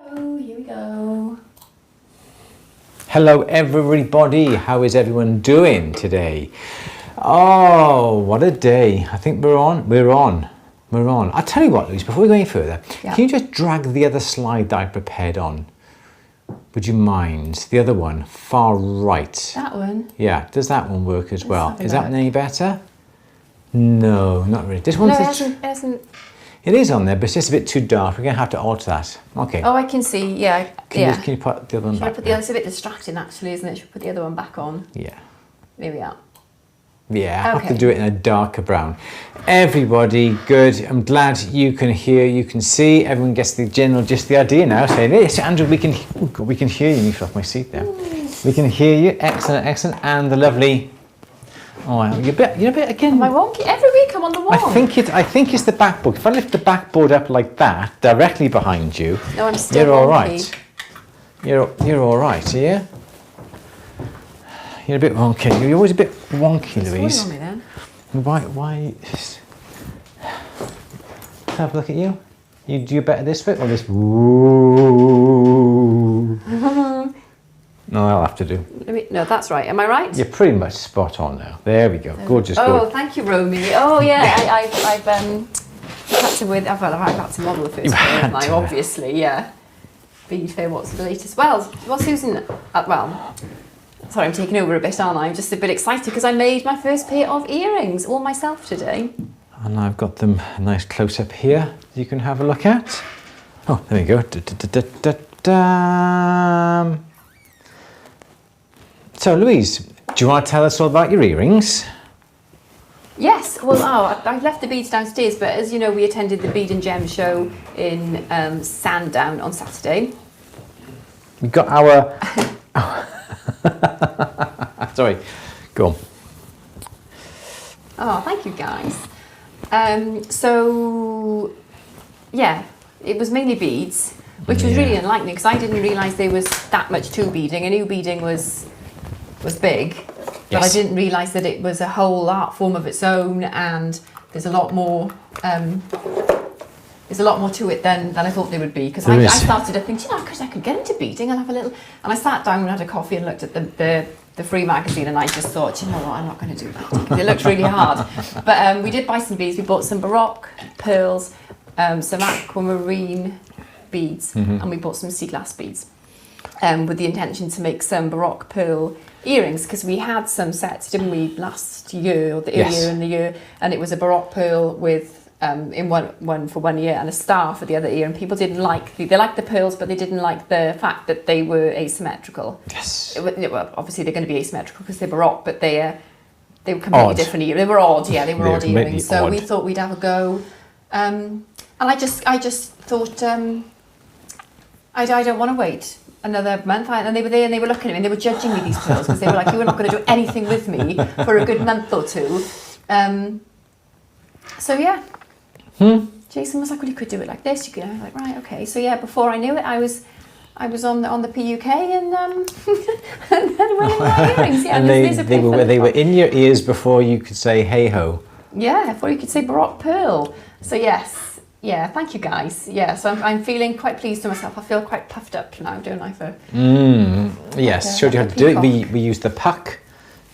Oh, here we go. Hello everybody, how is everyone doing today? Oh, what a day. I think we're on. I'll tell you what, Louise, before we go any further, Can you just drag the other slide that I prepared on? Would you mind? The other one, far right. That one? Yeah, does that one work as well? Is that any better? No, not really. This one It is on there, but it's just a bit too dark. We're going to have to alter that. Okay. Oh, I can see, yeah. Can you put the other one back? Should I put the other? It's a bit distracting, actually, isn't it? Should I put the other one back on? Yeah. There we are. Yeah, I have to do it in a darker brown. Everybody, good. I'm glad you can hear, you can see. Everyone gets the general, just the idea now. Saying, yes, Andrew, we can hear you. You fell off my seat there. We can hear you. Excellent, excellent. And the lovely. Oh, you're a bit again. Am I wonky? Every week I'm on the wall. I think it's the backboard. If I lift the backboard up like that, directly behind you, no, I'm still you're all wonky. right. You're all right, yeah. You're a bit wonky. You're always a bit wonky, Louise. On me then. Why? Have a look at you. You do better this bit or this? Ooh. No, I'll have to do. No, that's right. Am I right? You're pretty much spot on now. There we go. Gorgeous. Oh, thank you, Romy. Oh, yeah. I've had to model the first pair, obviously, yeah. Bead fair. What's the latest? Well, Susan. Sorry, I'm taking over a bit, aren't I? I'm just a bit excited because I made my first pair of earrings all myself today. And I've got them a nice close up here you can have a look at. Oh, there we go. So, Louise, do you want to tell us all about your earrings? Yes. Well, I left the beads downstairs, but as you know, we attended the Bead and Gem show in Sandown on Saturday. We got our... Sorry, go on. Oh, thank you guys. So, yeah, it was mainly beads, which was really enlightening because I didn't realise there was that much to beading. I knew beading was big, but I didn't realise that it was a whole art form of its own, and there's a lot more. There's a lot more to it than I thought there would be, because I started to think, because I could get into beading and have a little. And I sat down and had a coffee and looked at the free magazine, and I just thought, you know what, I'm not going to do that because it looks really hard. But we did buy some beads. We bought some Baroque pearls, some aquamarine beads, and we bought some sea glass beads, with the intention to make some Baroque pearl earrings, because we had some sets, didn't we, last year or the earlier in the year, and it was a Baroque pearl with. In one for 1 year and a star for the other ear, and people didn't like they liked the pearls, but they didn't like the fact that they were asymmetrical. Yes. Well, obviously they're going to be asymmetrical because they're Baroque, but they were completely different ears. They were odd, they were odd earrings. So we thought we'd have a go, and I just thought I don't want to wait another month. And they were there and they were looking at me and they were judging me, these pearls, because they were like, you were not going to do anything with me for a good month or two. So yeah. Jason was like, well, you could do it like this. You could. I was like, right, okay. So yeah, before I knew it, I was on the PUK and then wearing my earrings. Yeah, and they were in your ears before you could say hey ho. Yeah, before you could say Baroque pearl. So yes, yeah. Thank you guys. Yeah. So I'm feeling quite pleased with myself. I feel quite puffed up now, don't I? Yes. Showed you how to do it. We used the puck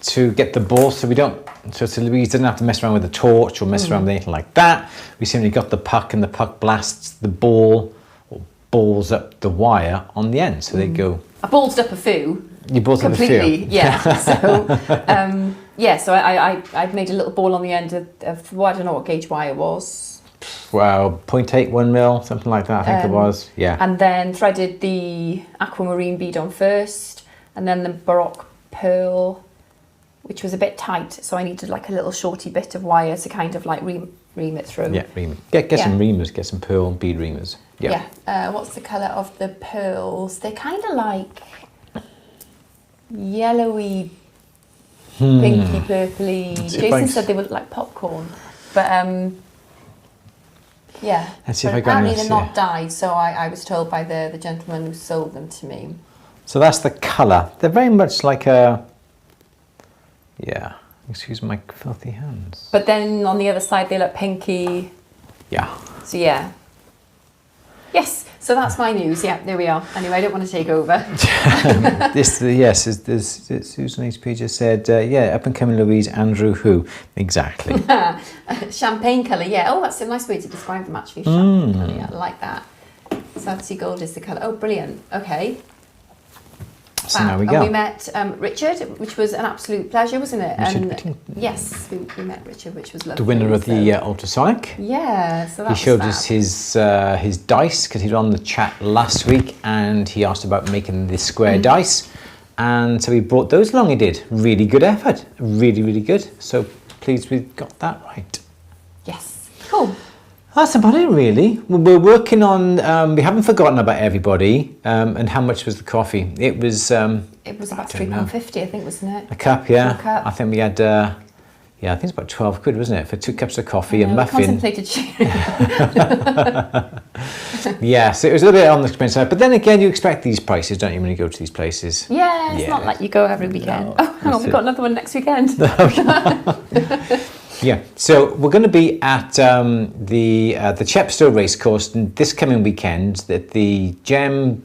to get the ball, so Louise didn't have to mess around with the torch or mess around with anything like that. We simply got the puck, and the puck blasts the ball or balls up the wire on the end. So they go. I ballsed up a few. You ballsed up a few. Completely, yeah. So so I made a little ball on the end of well, I don't know what gauge wire it was. Wow, 0.81 mil, something like that. I think it was. Yeah. And then threaded the aquamarine bead on first, and then the Baroque pearl, which was a bit tight, so I needed like a little shorty bit of wire to kind of like ream it through. Yeah, ream it. Get some reamers, get some pearl bead reamers. Yeah. What's the colour of the pearls? They're kind of like yellowy, pinky, purpley. Jason said they would look like popcorn, but yeah. Let's see if I got apparently they're not dyed, so I was told by the gentleman who sold them to me. So that's the colour. They're very much like a. Yeah, excuse my filthy hands. But then on the other side they look pinky. Yeah. So yeah. Yes, so that's my news. Yeah, there we are. Anyway, I don't want to take over. Susan HP just said, yeah, up and coming Louise, Andrew who? Exactly. Champagne colour, yeah. Oh, that's a nice way to describe them actually. Champagne colour, yeah, I like that. South Sea Gold is the colour. Oh, brilliant. Okay. So now we go. And we met Richard, which was an absolute pleasure, wasn't it? Yes, we met Richard, which was lovely. The winner of the ultrasonic. Yeah, so that he showed us his dice because he was on the chat last week and he asked about making the square dice, and so he brought those along. He did really good effort, really good. So pleased we got that right. Yes, cool. That's about it, really. We're working on. We haven't forgotten about everybody. And how much was the coffee? It was about £3.50, I think, wasn't it? A cup, yeah. A cup. I think we had. I think it's about 12 quid, wasn't it, for 2 cups of coffee and muffin. Contemplated sharing. Yeah, so it was a little bit on the expensive side. But then again, you expect these prices, don't you, when you go to these places? Yeah, it's not like you go every weekend. No, oh, hang on, we've got another one next weekend. Yeah, so we're going to be at the Chepstow Racecourse this coming weekend at the Gem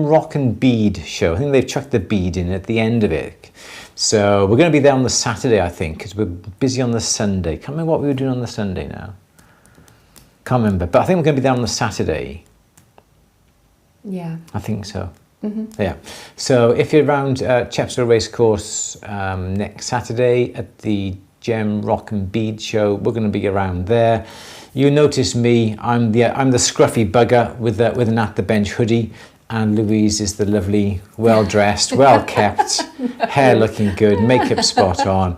Rock and Bead show. I think they've chucked the bead in at the end of it. So we're going to be there on the Saturday, I think, because we're busy on the Sunday. Can't remember what we were doing on the Sunday now. Can't remember, but I think we're going to be there on the Saturday. Yeah. I think so. Yeah. So if you're around Chepstow Racecourse next Saturday at the Gem Rock and Bead show, we're going to be around there. You notice me. I'm the scruffy bugger with an At the Bench hoodie, and Louise is the lovely, well dressed, well kept, hair looking good, makeup spot on.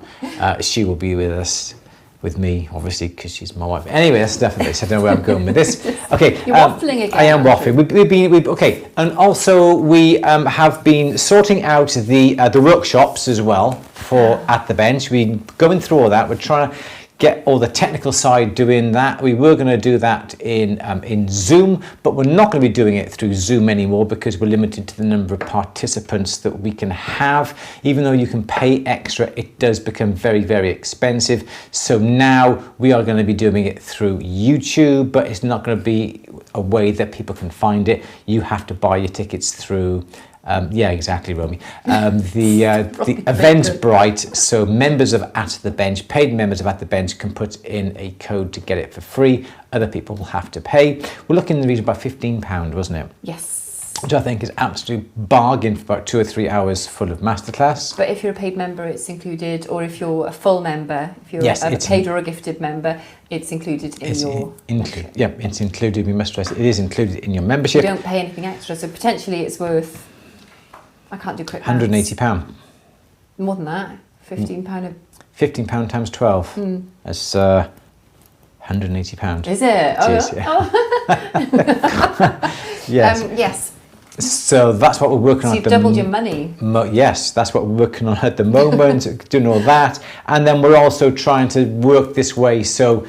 She will be with me, obviously, because she's my wife. Anyway, that's definitely. So I don't know where I'm going with this. Okay, you're waffling again. I am waffling. Okay, and also we have been sorting out the workshops as well for At the Bench. We're going through all that. We're trying to get all the technical side doing that. We were going to do that in Zoom, but we're not going to be doing it through Zoom anymore because we're limited to the number of participants that we can have. Even though you can pay extra, it does become very, very expensive. So now we are going to be doing it through YouTube, but it's not going to be a way that people can find it. You have to buy your tickets through yeah, exactly, Romy. The Eventbrite, so members of At the Bench, paid members of At the Bench can put in a code to get it for free. Other people will have to pay. We're looking in the region about £15, wasn't it? Yes. Which I think is absolute bargain for about 2 or 3 hours full of masterclass. But if you're a paid member, it's included, or if you're a full member, if you're a paid or a gifted member, it's included in your... Yeah, it's included, we must stress, it is included in your membership. You don't pay anything extra, so potentially it's worth... I can't do quick maths. £180. More than that. £15. £15 times 12. That's £180. Is it? It is, yeah. Yes. Yes. So that's what we're working on. So you've doubled your money. Yes, that's what we're working on at the moment, doing all that. And then we're also trying to work this way so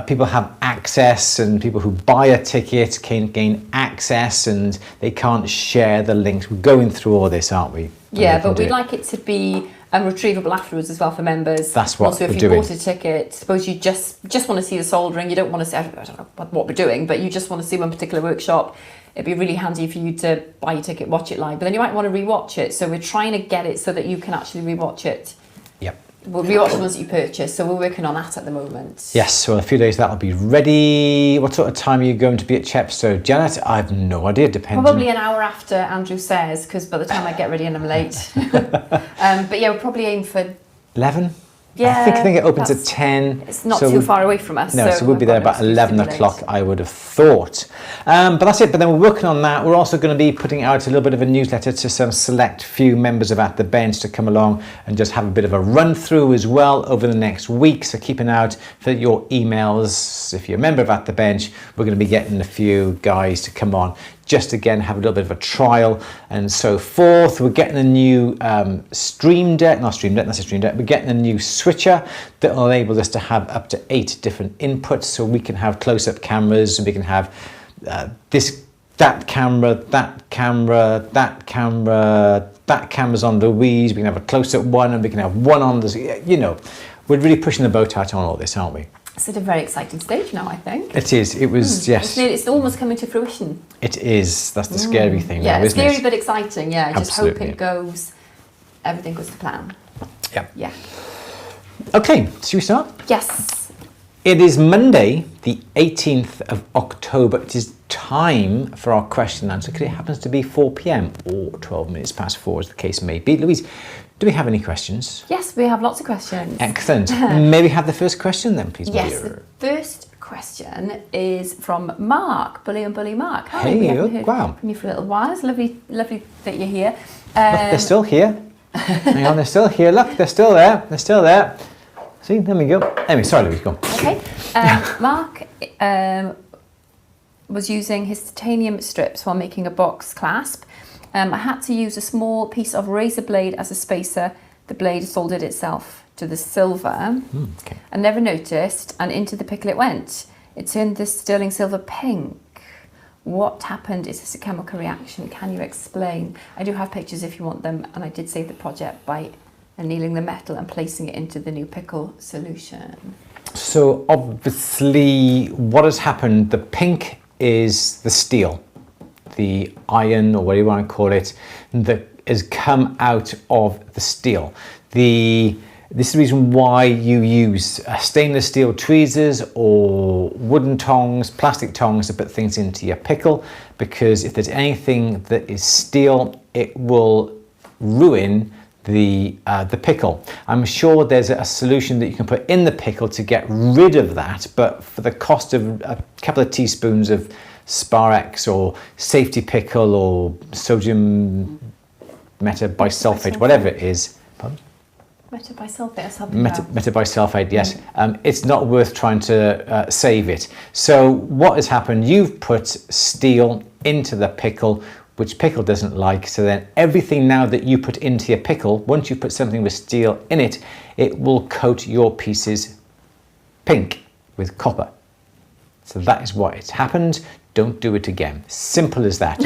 people have access, and people who buy a ticket can gain access, and they can't share the links. We're going through all this, aren't we? Yeah, but we'd like it to be retrievable afterwards as well for members. That's what also, if you bought a ticket, suppose you just want to see the soldering, you don't want to see, I don't know what we're doing, but you just want to see one particular workshop, it'd be really handy for you to buy your ticket, watch it live, but then you might want to rewatch it. So we're trying to get it so that you can actually rewatch it. Yep. We'll rewatch the ones that you purchase, so we're working on that at the moment. Yes, so in a few days that'll be ready. What sort of time are you going to be at Chepstow? Janet, I have no idea, depending. Probably an hour after Andrew says, because by the time I get ready and I'm late. But yeah, we'll probably aim for... 11? Yeah. I think it opens at 10. It's not too far away from us. No, so we'll be there about 11 o'clock, I would have thought. But that's it. But then we're working on that. We're also going to be putting out a little bit of a newsletter to some select few members of At the Bench to come along and just have a bit of a run through as well over the next week. So keep an eye out for your emails. If you're a member of At the Bench, we're going to be getting a few guys to come on, just again have a little bit of a trial and so forth. We're getting a new Stream Deck, not Stream Deck, that's a Stream Deck. We're getting a new switcher that will enable us to have up to 8 different inputs, so we can have close-up cameras, we can have that camera's on Louise, we can have a close-up one, and we can have one on the, you know, we're really pushing the boat out on all this, aren't we? It's at a very exciting stage now, I think. It is. It was, yes. It's almost coming to fruition. It is. That's the scary thing Yeah, now, it's isn't scary it? but exciting. Yeah, I just hope Absolutely. everything goes to plan. Yeah. Yeah. Okay, should we start? Yes. It is Monday, the 18th of October. It is time for our question and answer because it happens to be 4 p.m. or 12 minutes past 4, as the case may be. Louise, do we have any questions? Yes, we have lots of questions. Excellent. Maybe have the first question then, please, my Yes, dear. the first question is from Mark, Bully and Bully Mark. Hi, Hey, we haven't heard wow. from you for a little while. It's lovely that you're here. Look, they're still here. Hang on, they're still here. Look, they're still there. They're still there. See, there we go. Anyway, sorry, Louise, go on. Okay. Mark was using his titanium strips while making a box clasp. I had to use a small piece of razor blade as a spacer. The blade soldered itself to the silver. Okay. I never noticed, and into the pickle it went. It turned the sterling silver pink. What happened? Is this a chemical reaction? Can you explain? I do have pictures if you want them, and I did save the project by annealing the metal and placing it into the new pickle solution. So obviously what has happened, the pink is the steel, the iron or whatever you want to call it, that has come out of the steel. This is the reason why you use stainless steel tweezers or wooden tongs, plastic tongs to put things into your pickle, because if there's anything that is steel, it will ruin the pickle. I'm sure there's a solution that you can put in the pickle to get rid of that, but for the cost of a couple of teaspoons of Sparex or safety pickle or sodium metabisulfate, whatever it is. Pardon? Metabisulfate or something else. Metabisulfate, yes. It's not worth trying to save it. So what has happened, you've put steel into the pickle, which pickle doesn't like, so then everything now that you put into your pickle, once you put something with steel in it, it will coat your pieces pink with copper. So that is what has happened. Don't do it again. Simple as that.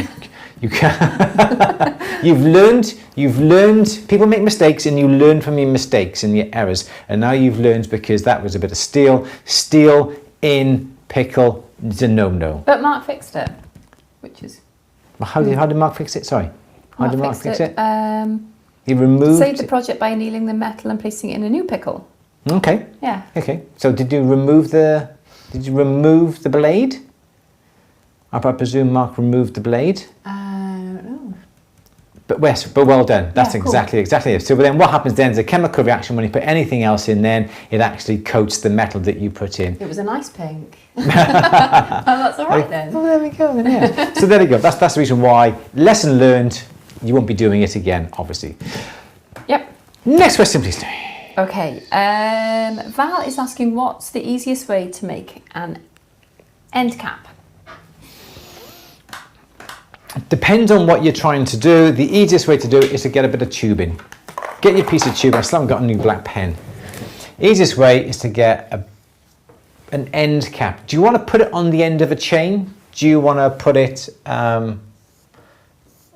You can you've learned, people make mistakes and you learn from your mistakes and your errors, and now you've learned, because that was a bit of steel in pickle is a no-no. But Mark fixed it, which is... How did Mark fix it? Sorry. How did Mark fix it? He removed... Saved the project by annealing the metal and placing it in a new pickle. Okay. Yeah. Okay. So did you remove the blade? I presume Mark removed the blade. No. But well done. That's Yeah, cool. exactly it. So then what happens then is a chemical reaction. When you put anything else in, then it actually coats the metal that you put in. It was a nice pink. Oh, that's all right then. Oh, there we go. Then, yeah. So there you go. That's the reason why. Lesson learned. You won't be doing it again, obviously. Yep. Next question, please. Okay. Val is asking, what's the easiest way to make an end cap? Depends on what you're trying to do. The easiest way to do it is to get a bit of tubing. Get your piece of tubing. I still haven't got a new black pen. Easiest way is to get an end cap. Do you want to put it on the end of a chain? Do you want to put it...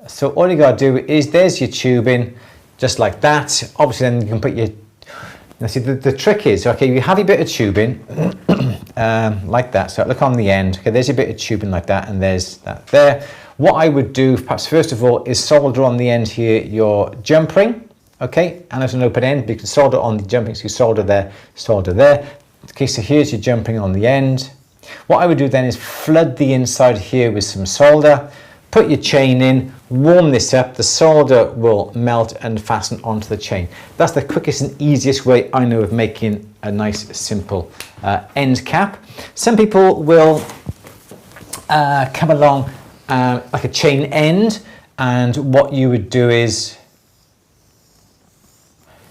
so all you got to do is, there's your tubing, just like that. Obviously then you can put your... Now see, the trick is, okay, you have your bit of tubing, like that. So look on the end. Okay, there's your bit of tubing like that, and there's that there. What I would do, perhaps first of all, is solder on the end here your jump ring, okay? And there's an open end, but you can solder on the jump ring, so you solder there, solder there. Okay, so here's your jump ring on the end. What I would do then is flood the inside here with some solder, put your chain in, warm this up, the solder will melt and fasten onto the chain. That's the quickest and easiest way I know of making a nice, simple end cap. Some people will come along like a chain end, and what you would do is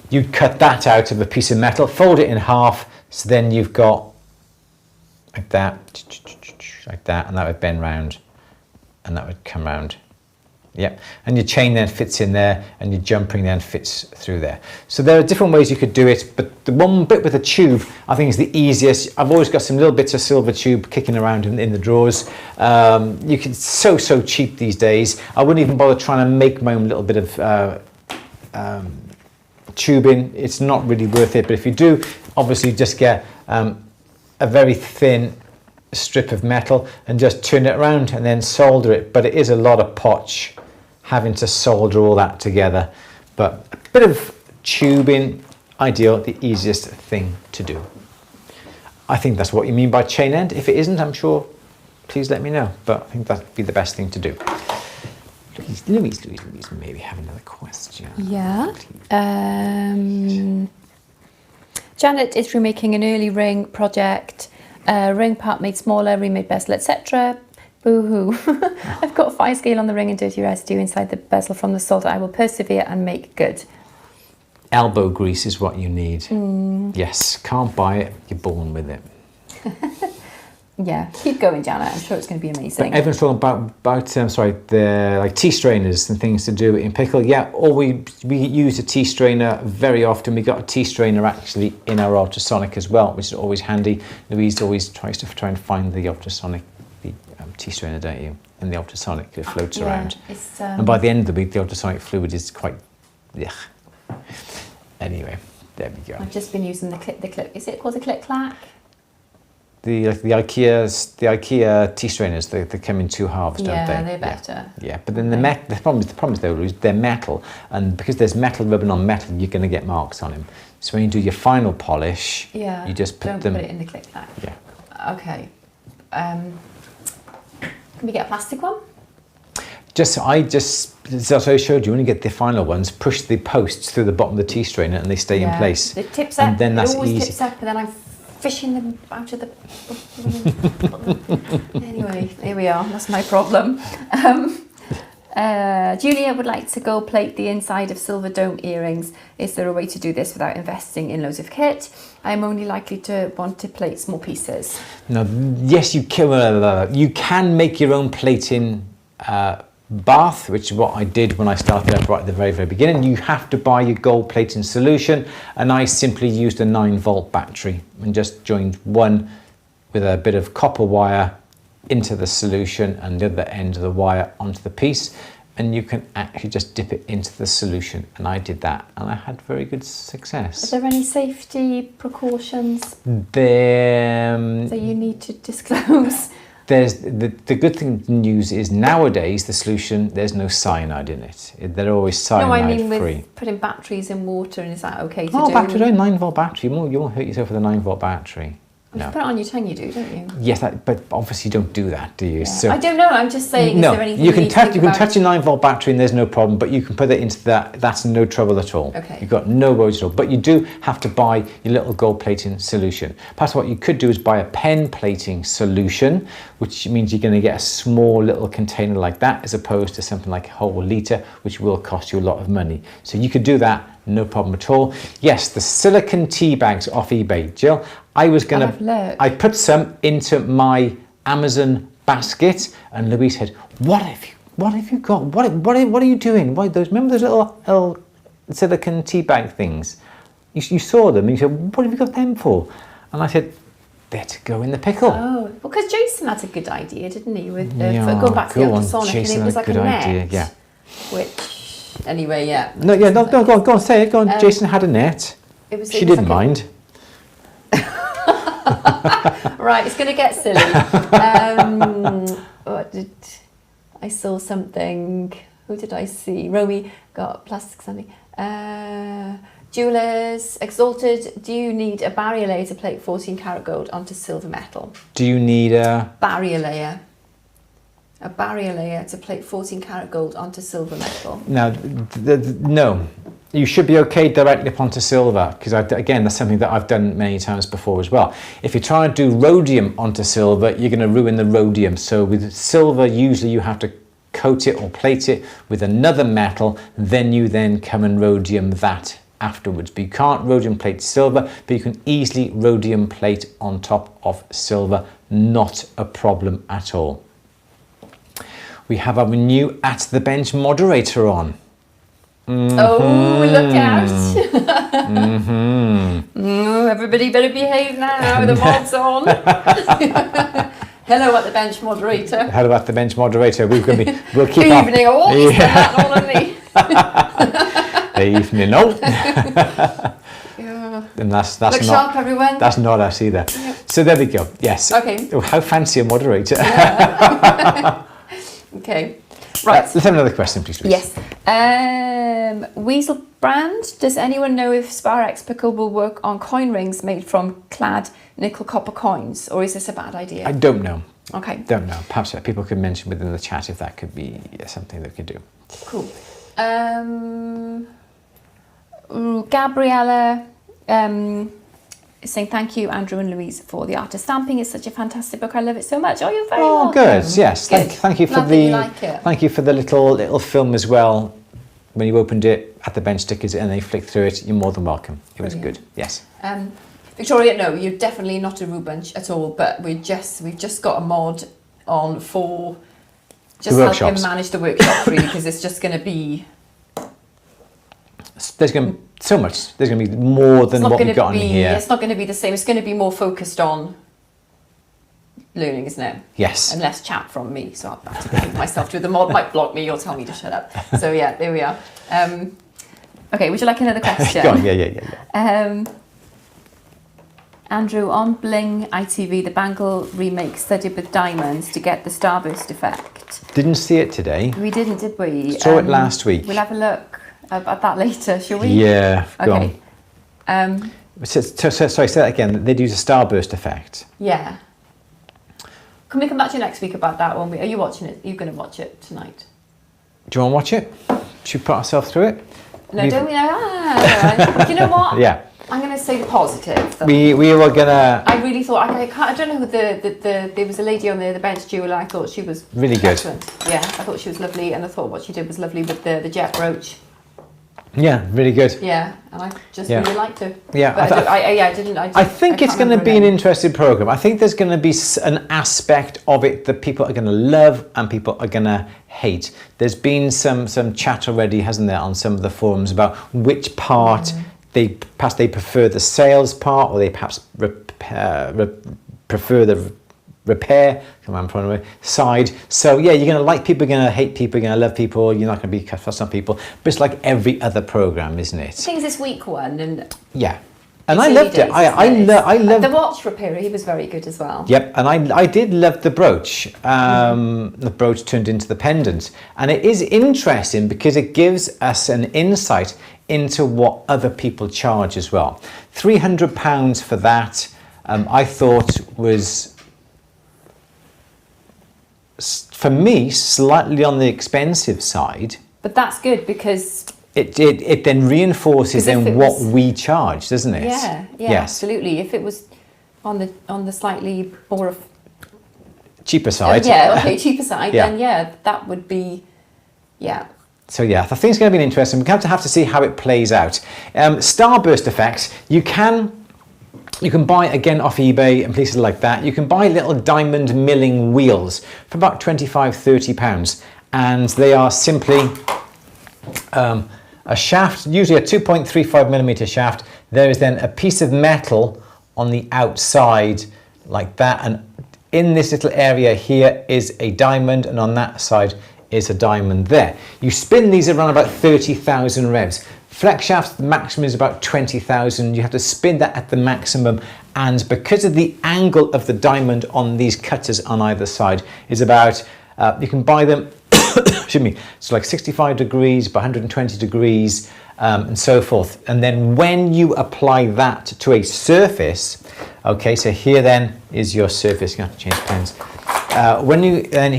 you'd cut that out of a piece of metal, fold it in half, so then you've got like that, and that would bend round, and that would come round. Yep, and your chain then fits in there, and your jump ring then fits through there. So there are different ways you could do it, but the one bit with a tube I think is the easiest. I've always got some little bits of silver tube kicking around in the drawers. You can, so cheap these days. I wouldn't even bother trying to make my own little bit of tubing. It's not really worth it, but if you do, obviously just get a very thin strip of metal and just turn it around and then solder it. But it is a lot of potch having to solder all that together. But a bit of tubing, ideal, the easiest thing to do. I think that's what you mean by chain end. If it isn't, I'm sure, please let me know. But I think that'd be the best thing to do. Louise, maybe have another question. Yeah. Janet is remaking an early ring project. Ring part made smaller, remade bezel, etc. Boo-hoo. I've got a fire scale on the ring and dirty residue inside the bezel from the solder. I will persevere and make good. Elbow grease is what you need. Yes, can't buy it, you're born with it. Yeah, keep going, Janet. I'm sure it's going to be amazing. But everyone's talking about the like tea strainers and things to do in pickle. Yeah, or we use a tea strainer very often. We got a tea strainer actually in our ultrasonic as well, which is always handy. Louise always tries to try and find the ultrasonic, the tea strainer, don't you? In the ultrasonic, it floats around. And by the end of the week, the ultrasonic fluid is quite, yeah. Anyway, there we go. I've just been using the clip. Is it called a click clack? The IKEA tea strainers, they come in two halves, don't they? Yeah, they're better. Yeah, but then the problem is though, Louise, they're metal, and because there's metal rubbing on metal, you're going to get marks on them. So when you do your final polish, you just put them. Don't put it in the click clack. Yeah. Okay. Can we get a plastic one? As I showed you, when you get the final ones, push the posts through the bottom of the tea strainer and they stay in place. It tips up. And then that's always easy. tips up, and then I'm fishing them out of the... Anyway, here we are. That's my problem. Julia would like to gold plate the inside of silver dome earrings. Is there a way to do this without investing in loads of kit? I'm only likely to want to plate small pieces. No, yes, you can. You can make your own plating bath, which is what I did when I started up right at the very, very beginning. You have to buy your gold plating solution, and I simply used a 9-volt battery and just joined one with a bit of copper wire into the solution and the other end of the wire onto the piece, and you can actually just dip it into the solution, and I did that and I had very good success. Are there any safety precautions that you need to disclose? There's the good thing news is nowadays the solution, there's no cyanide in it. They're always cyanide free. With putting batteries in water, and is that okay to do? Oh, battery, 9-volt battery. You won't hurt yourself with a 9-volt battery. No. You put it on your tongue, you do, don't you? Yes, but obviously you don't do that, do you? Yeah. So, I don't know. I'm just saying. No, is there anything you can touch a 9-volt battery and there's no problem. But you can put it into that. That's no trouble at all. Okay. You've got no worries at all. But you do have to buy your little gold plating solution. Perhaps what you could do is buy a pen plating solution, which means you're going to get a small little container like that, as opposed to something like a whole litre, which will cost you a lot of money. So you could do that. No problem at all. Yes, the silicone tea bags off eBay, Jill. I put some into my Amazon basket, and Louise said, "What have you got? What are you doing? Remember those little silicone tea bag things? You saw them, and you said, what have you got them for?" And I said, "They're to go in the pickle." Oh, well, because Jason had a good idea, didn't he? With going back to the ultrasonic, and it was like a net. Idea, yeah. Which, anyway, yeah. No, go on, say it. Go on. Jason had a net. She didn't mind. Right, it's going to get silly. I saw something. Who did I see? Romy got plastic something. Jewelers, Exalted. Do you need a barrier layer to plate 14 karat gold onto silver metal? Do you need a barrier layer? A barrier layer to plate 14 karat gold onto silver metal? No, no. You should be okay directly up onto silver, because again, that's something that I've done many times before as well. If you're trying to do rhodium onto silver, you're going to ruin the rhodium. So with silver, usually you have to coat it or plate it with another metal, then you come and rhodium that afterwards. But you can't rhodium plate silver, but you can easily rhodium plate on top of silver. Not a problem at all. We have our new At the Bench moderator on. Mm-hmm. Oh, look out. Everybody better behave now, the mod's on. Hello, At the Bench moderator. Hello, At the Bench moderator. We'll keep evening all. Yeah. All on me. Evening all. Yeah. And that's Look not sharp, everyone. That's not us either. Yep. So there we go. Yes. Okay. Oh, how fancy a moderator. Yeah. Okay. Right. Let's have another question, please. Yes. Weasel brand. Does anyone know if Sparex Pickle will work on coin rings made from clad nickel copper coins, or is this a bad idea? I don't know. Okay. Don't know. Perhaps people could mention within the chat if that could be something they could do. Cool. Gabriella is saying thank you, Andrew and Louise, for the art of stamping. It's such a fantastic book. I love it so much. Oh, you're very welcome. Good. Yes. Good. Thank you for Glad that you like it. Thank you for the little film as well. When you opened it at the bench stickers and they flicked through it, you're more than welcome. It was good. Yes. Victoria, no, you're definitely not a Roo bunch at all. But we've just got a mod on for just helping him manage the workshops really, because it's just going to be. There's going to be so much. There's going to be more than what we've got in here. It's not going to be the same. It's going to be more focused on learning, isn't it? Yes. And less chat from me. So I'll have to keep myself to it. The mod might block me or tell me to shut up. So yeah, there we are. Okay, would you like another question? Go on. Yeah. Andrew, on Bling ITV, the Bangle remake studied with diamonds to get the starburst effect. Didn't see it today. We didn't, did we? Saw it last week. We'll have a look at that later, shall we? Yeah, go okay. on. Sorry, say that again. They'd use a starburst effect. Yeah. Can we come back to you next week about that one? Are you watching it? Are you going to watch it tonight? Do you want to watch it? Should we put ourselves through it? No, don't we? Do you know what? Yeah. I'm going to say the positive. We were gonna. I really thought I don't know who there was a lady on the bench jeweler. I thought she was really good. Excellent. Yeah, I thought she was lovely, and I thought what she did was lovely with the jet brooch. Yeah, really good. Yeah, and I just really liked her. Yeah, but I think it's going to be an interesting program. I think there's going to be an aspect of it that people are going to love and people are going to hate. There's been some chat already, hasn't there, on some of the forums about which part they prefer the sales part, or they perhaps prefer the repair side. So yeah, you're going to like people, you're going to hate people, you're going to love people, you're not going to be for some people, but it's like every other program, isn't it? I think it's this week one, and yeah, and I loved it. I loved the watch repairer. He was very good as well. Yep, and I did love the brooch. The brooch turned into the pendant, and it is interesting because it gives us an insight into what other people charge as well. £300 for that, I thought was, for me, slightly on the expensive side. But that's good because it then reinforces then what we charge, doesn't it? Yeah, yes. Absolutely. If it was on the slightly more cheaper side, cheaper side, then yeah, that would be, yeah. So yeah, I think it's going to be interesting. We're going to have to see how it plays out. Starburst effects, you can buy again off eBay and places like that. You can buy little diamond milling wheels for about £25–30, and they are simply a shaft, usually a 2.35mm shaft. There is then a piece of metal on the outside like that, and in this little area here is a diamond, and on that side is a diamond there. You spin these around about 30,000 revs. Flex shafts, the maximum is about 20,000. You have to spin that at the maximum, and because of the angle of the diamond on these cutters on either side is about, you can buy them, excuse me, so like 65 degrees by 120 degrees and so forth. And then when you apply that to a surface, okay, so here then is your surface. You have to change pens.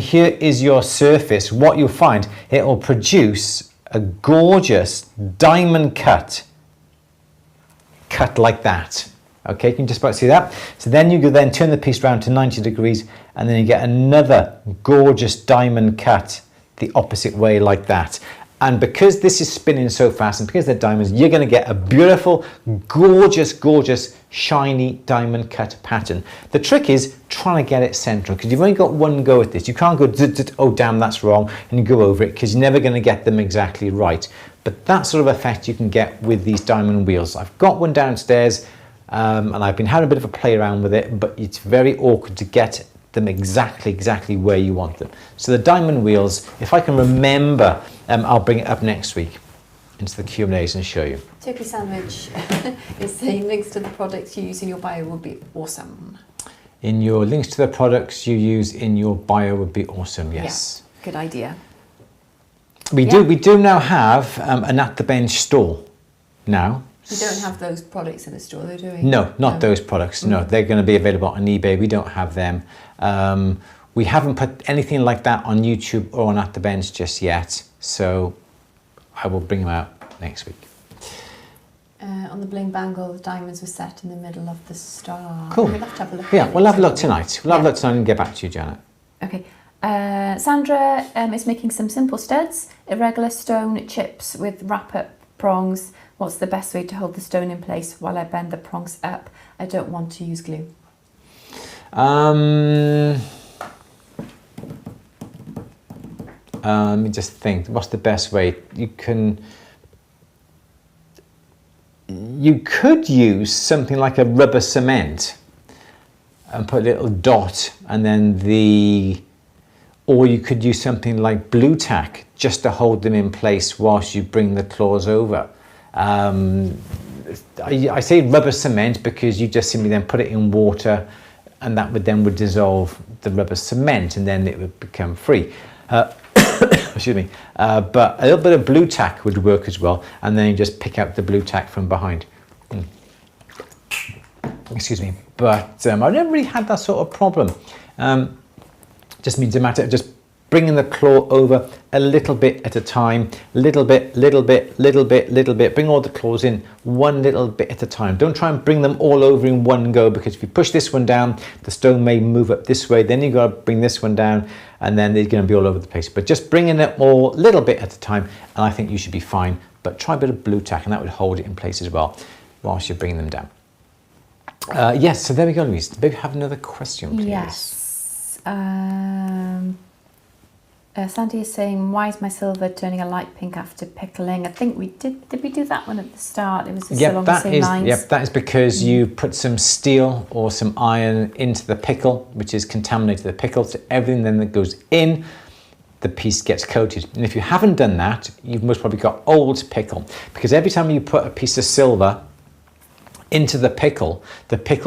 Here is your surface, what you'll find, it will produce a gorgeous diamond cut like that. Okay, you can just about see that. So then you can then turn the piece around to 90 degrees, and then you get another gorgeous diamond cut the opposite way like that. And because this is spinning so fast, and because they're diamonds, you're going to get a beautiful, gorgeous, shiny diamond cut pattern. The trick is trying to get it central, because you've only got one go at this. You can't go, oh damn, that's wrong, and you go over it, because you're never going to get them exactly right. But that sort of effect you can get with these diamond wheels. I've got one downstairs, and I've been having a bit of a play around with it, but it's very awkward to get them exactly where you want them. So the diamond wheels, if I can remember, I'll bring it up next week into the Q&As and show you. Turkey Sandwich is saying links to the products you use in your bio would be awesome. in your links to the products you use in your bio would be awesome. Yes. Yeah, good idea. We do now have an At The Bench store now. We don't have those products in the store, though, do we? No, not those products. No, they're going to be available on eBay. We don't have them. We haven't put anything like that on YouTube or on At The Bench just yet. So I will bring them out next week. On the bling bangle, the diamonds were set in the middle of the star. Cool. We'll have to have a look. Yeah, we'll have a look tonight. We'll have a look tonight and get back to you, Janet. Okay. Sandra is making some simple studs, irregular stone chips with wrap-up prongs. What's the best way to hold the stone in place while I bend the prongs up? I don't want to use glue. Let me just think. What's the best way? You could use something like a rubber cement and put a little dot, and then or you could use something like blue tack just to hold them in place whilst you bring the claws over. I say rubber cement because you just simply then put it in water, and that would dissolve the rubber cement, and then it would become free. Excuse me. But a little bit of blue tack would work as well, and then you just pick out the blue tack from behind. Excuse me. But I never really had that sort of problem. Just means a matter of just bringing the claw over a little bit at a time, little bit, little bit, little bit, little bit. Bring all the claws in one little bit at a time. Don't try and bring them all over in one go, because if you push this one down, the stone may move up this way. Then you've got to bring this one down, and then they're going to be all over the place. But just bringing it all little bit at a time, and I think you should be fine. But try a bit of blue tack, and that would hold it in place as well whilst you're bringing them down. Yes, so there we go, Louise. Do you have another question, please? Yes. Sandy is saying, why is my silver turning a light pink after pickling? I think we did we do that one at the start? It was just along the same lines. Yep, that is because you put some steel or some iron into the pickle, which is contaminated the pickle. So everything then that goes in, the piece gets coated. And if you haven't done that, you've most probably got old pickle, because every time you put a piece of silver into the pickle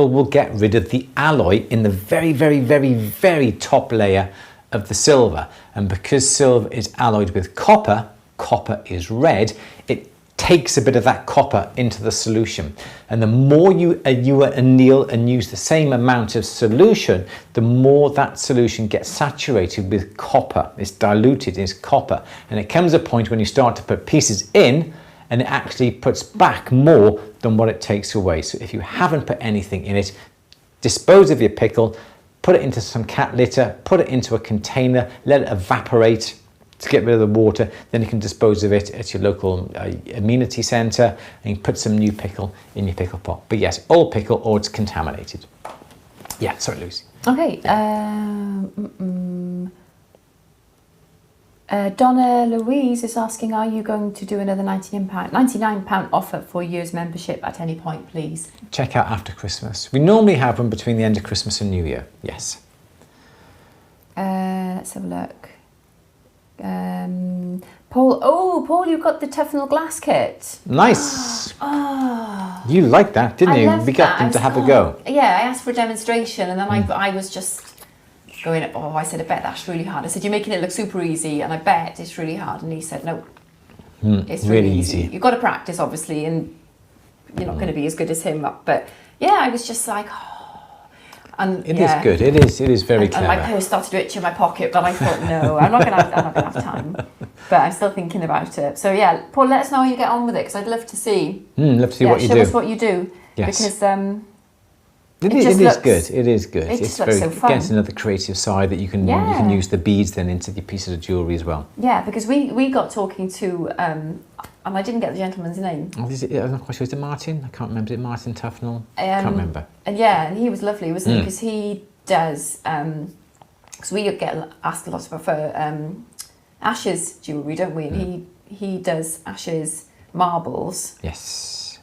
will get rid of the alloy in the very, very, very, very top layer of the silver. And because silver is alloyed with copper, copper is red, it takes a bit of that copper into the solution. And the more you anneal and use the same amount of solution, the more that solution gets saturated with copper. It's diluted in copper. And it comes a point when you start to put pieces in, and it actually puts back more than what it takes away. So if you haven't put anything in it, dispose of your pickle, put it into some cat litter, put it into a container, let it evaporate to get rid of the water. Then you can dispose of it at your local amenity centre, and you put some new pickle in your pickle pot. But yes, old pickle or it's contaminated. Yeah, sorry, Lucy. Okay. Donna Louise is asking, are you going to do another £99 offer for a year's membership at any point, please? Check out after Christmas. We normally have them between the end of Christmas and New Year, yes. Let's have a look. Paul, you've got the Teflon glass kit. Nice. Oh. You liked that, didn't you? We got them to have a go. Yeah, I asked for a demonstration, and then I was just going, I said, I bet that's really hard. I said, you're making it look super easy, and I bet it's really hard. And he said, no, it's really easy. You've got to practice, obviously, and you're not going to be as good as him. But yeah, I was just like, and it is good. It is very clever. And my purse started to itch in my pocket, but I thought, no, I'm not going to have time. But I'm still thinking about it. So yeah, Paul, let us know how you get on with it, because I'd love to see. Love to see what you do. Show us what you do. Yes. Because It is good. It is good. It just looks so fun. Again, it's another creative side that you can use the beads then into your pieces of jewellery as well. Yeah, because we got talking to, and I didn't get the gentleman's name. I'm not quite sure. Is it Martin? I can't remember. Is it Martin Tufnell? I can't remember. And he was lovely, wasn't he? Because he does, because we get asked a lot about for ashes jewellery, don't we? And he does ashes marbles. Yes.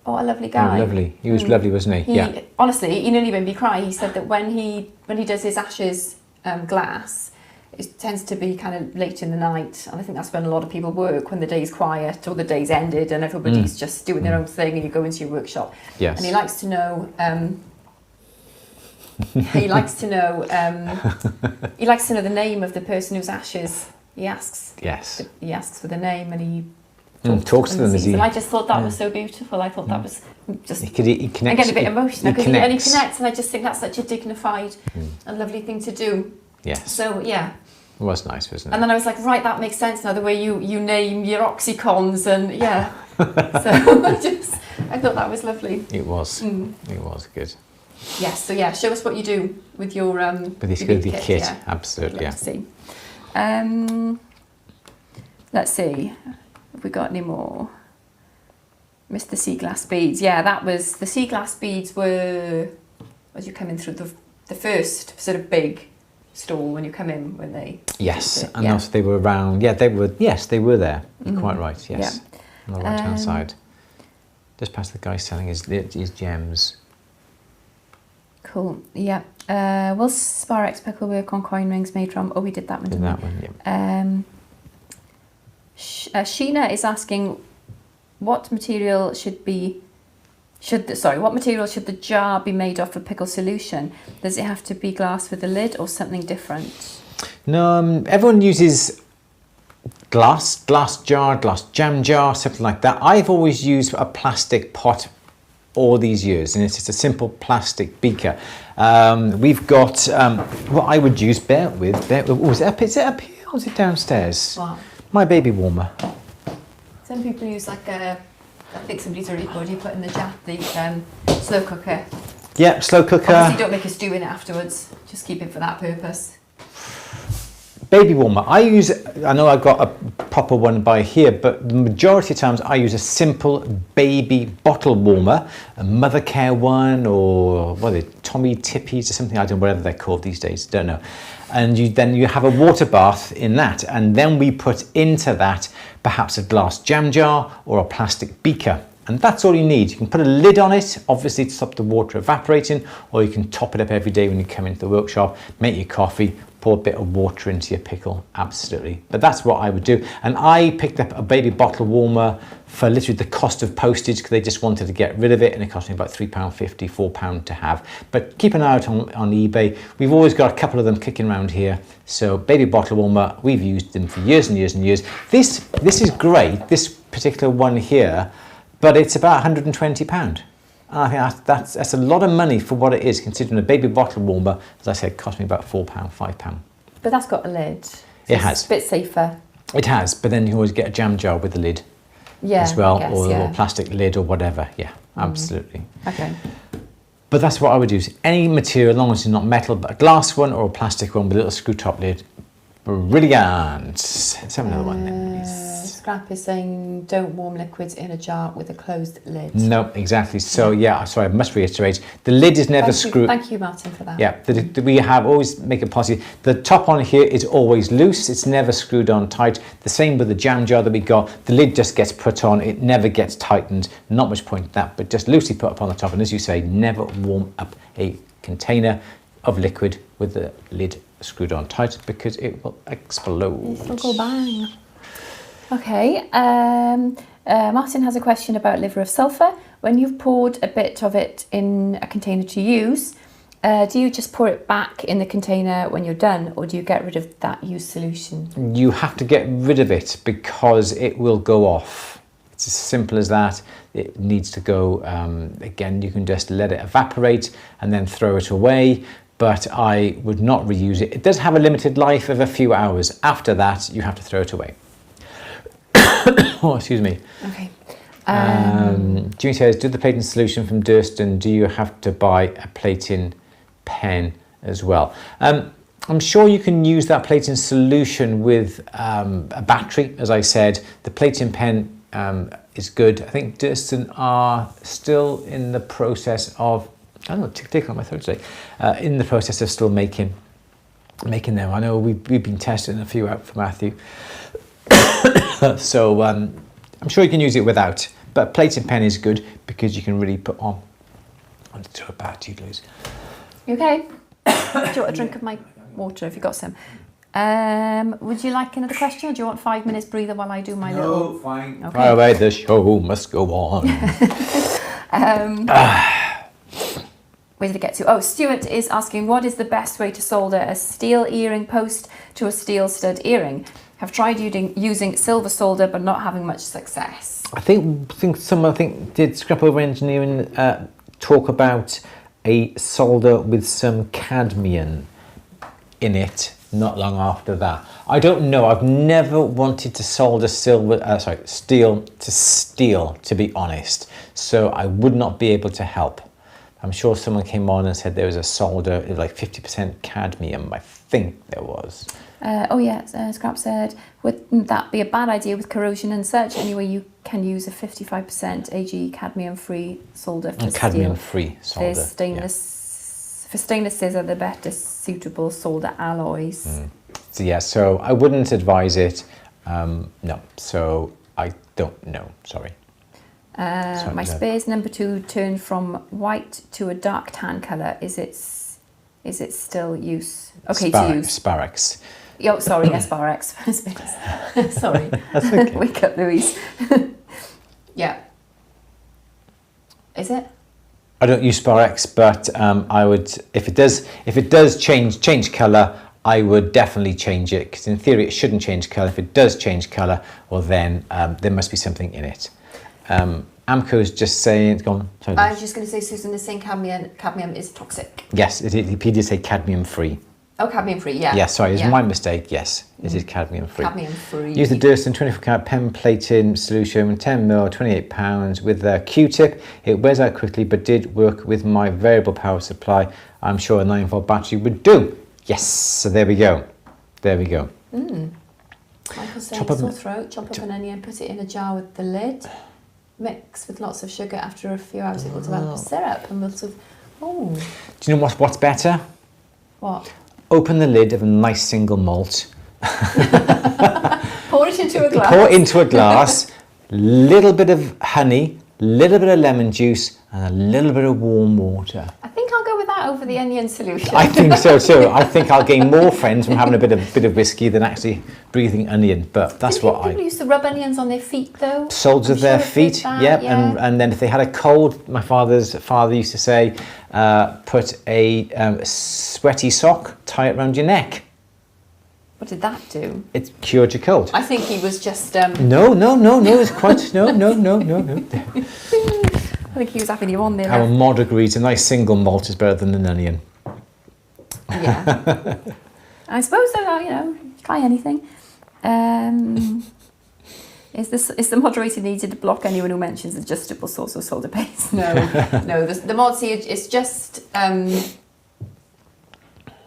Oh, a lovely guy. Oh, lovely. He was lovely, wasn't he? Yeah. Honestly, he nearly made me cry. He said that when he does his ashes glass, it tends to be kind of late in the night, and I think that's when a lot of people work, when the day's quiet or the day's ended and everybody's just doing their own thing, and you go into your workshop. Yes. And he likes to know he likes to know. He likes to know the name of the person whose ashes he asks. Yes. He asks for the name, and he talks to them. And I just thought that was so beautiful. I thought that was just. He connects. I get a bit emotional because he connects, and I just think that's such a dignified and lovely thing to do. Yes. So yeah. It was nice, wasn't it? And then I was like, right, that makes sense now, the way you name your oxycons, and yeah. So I thought that was lovely. It was. It was good. Yes. So yeah, show us what you do with your with this good kit. Yeah. Absolutely. Let's see. Let's see. Have we got any more? Mr. Sea Glass beads. Yeah, that was the sea glass beads were as you come in through the first sort of big store when you come in, when they. Yes, and also they were around. Yeah, they were. Yes, they were there. You're quite right. Yes, on the right hand side, just past the guy selling his gems. Cool. Yeah. Will Sparex Pickle work on coin rings made from? Oh, we did that one. Did that one? Yeah. Sheena is asking, what material should the jar be made of for pickle solution? Does it have to be glass with a lid or something different? No, everyone uses glass jar, glass jam jar, something like that. I've always used a plastic pot all these years, and it's just a simple plastic beaker. We've got what I would use. Bear with. Oh, is it up here or is it downstairs? Wow. My baby warmer. Some people use like I think somebody's already put in the slow cooker. Yeah, slow cooker. Obviously don't make a stew in it afterwards, just keep it for that purpose. Baby warmer. I know I've got a proper one by here, but the majority of times I use a simple baby bottle warmer, a mother care one, or what are they, Tommy Tippies or something, I don't know, whatever they're called these days, don't know. And then you have a water bath in that, and then we put into that perhaps a glass jam jar or a plastic beaker. And that's all you need. You can put a lid on it, obviously to stop the water evaporating, or you can top it up every day when you come into the workshop, make your coffee, pour a bit of water into your pickle, absolutely. But that's what I would do. And I picked up a baby bottle warmer for literally the cost of postage, because they just wanted to get rid of it, and it cost me about £3.50, £4 to have. But keep an eye out on eBay. We've always got a couple of them kicking around here. So baby bottle warmer, we've used them for years and years and years. This is great, this particular one here, but it's about £120. And I think that's a lot of money for what it is, considering a baby bottle warmer, as I said, cost me about £4, £5. But that's got a lid. So it has. It's a bit safer. It has, but then you always get a jam jar with the lid as well, guess, or a plastic lid or whatever. Yeah, absolutely. Okay. But that's what I would use. Any material, as long as it's not metal, but a glass one or a plastic one with a little screw top lid. Brilliant. Let's have another one then. Scrap is saying don't warm liquids in a jar with a closed lid. No, exactly. So yeah, sorry, I must reiterate. The lid is never screwed. Thank you, Martin, for that. Yeah, we have always make it possible. The top on here is always loose. It's never screwed on tight. The same with the jam jar that we got. The lid just gets put on. It never gets tightened. Not much point in that, but just loosely put up on the top. And as you say, never warm up a container of liquid with the lid screwed on tight, because it will explode. It'll go bang. Okay, Martin has a question about liver of sulphur. When you've poured a bit of it in a container to use, do you just pour it back in the container when you're done, or do you get rid of that used solution? You have to get rid of it because it will go off. It's as simple as that. It needs to go, again, you can just let it evaporate and then throw it away, but I would not reuse it. It does have a limited life of a few hours. After that, you have to throw it away. Oh, excuse me. Okay. Jimmy says, do the plating solution from Durston, do you have to buy a plating pen as well? I'm sure you can use that plating solution with a battery. As I said, the plating pen is good. I think Durston are still in the process of, I don't know, tick on my throat today, in the process of still making them. I know we've been testing a few out for Matthew. So I'm sure you can use it without, but plating pen is good because you can really put on. I want to throw a bad tea, Louise. You okay? Do you want a drink of my water if you've got some? Would you like another question, or do you want 5 minutes breather while I do my little... No, fine. Okay. Fire away, the show must go on. where did it get to? Oh, Stuart is asking, what is the best way to solder a steel earring post to a steel stud earring? Have tried using silver solder, but not having much success. I think did Scrap Over Engineering talk about a solder with some cadmium in it not long after that. I don't know. I've never wanted to solder steel to steel, to be honest. So I would not be able to help. I'm sure someone came on and said there was a solder like 50% cadmium. I think there was. Scrap said, wouldn't that be a bad idea with corrosion and such? Anyway, you can use a 55% AG cadmium-free solder for steel. Cadmium-free solder. For stainless scissor, the better suitable solder alloys. So I wouldn't advise it. No, so I don't know. Sorry. My spares number 2 turned from white to a dark tan colour. Is it still use? Okay, to use. Sparex. Oh, sorry, Sparex. Sorry. That's okay. Wake up, Louise. Yeah. Is it? I don't use Sparex, but I would, if it does change colour, I would definitely change it, because in theory it shouldn't change colour. If it does change colour, well then there must be something in it. Amco's just saying, go on. Sorry, I was just going to say, Susan is saying cadmium is toxic. Yes, he did say cadmium free. Oh, cadmium free, yeah. Yeah, sorry, it's my mistake. Yes, it is cadmium free. Cadmium free. Use the Durston 24 karat pen plating solution, 10 ml, 28 pounds with a Q-tip. It wears out quickly, but did work with my variable power supply. I'm sure a 9-volt battery would do. Yes, so there we go. There we go. Michael's saying sore throat, chop up an onion, put it in a jar with the lid. Mix with lots of sugar. After a few hours, it will develop a syrup and will sort of. Oh. Do you know what's better? What? Open the lid of a nice single malt. Pour it into a glass. Pour it into a glass. Little bit of honey, little bit of lemon juice, and a little bit of warm water. I think I'll go with that over the onion solution. I think so too. I think I'll gain more friends from having a bit of whiskey than actually breathing onion. But that's what people used to rub onions on their feet though. Soles of their feet, yeah. And then if they had a cold, my father's father used to say, put a sweaty sock, tie it around your neck. What did that do? It cured your cold. I think he was just. No. It's quite no. I think he was having you on there. Our mod agrees a nice single malt is better than an onion. Yeah. I suppose that, try anything. Is the moderator needed to block anyone who mentions adjustable source of solder paste? No. The mod see it's just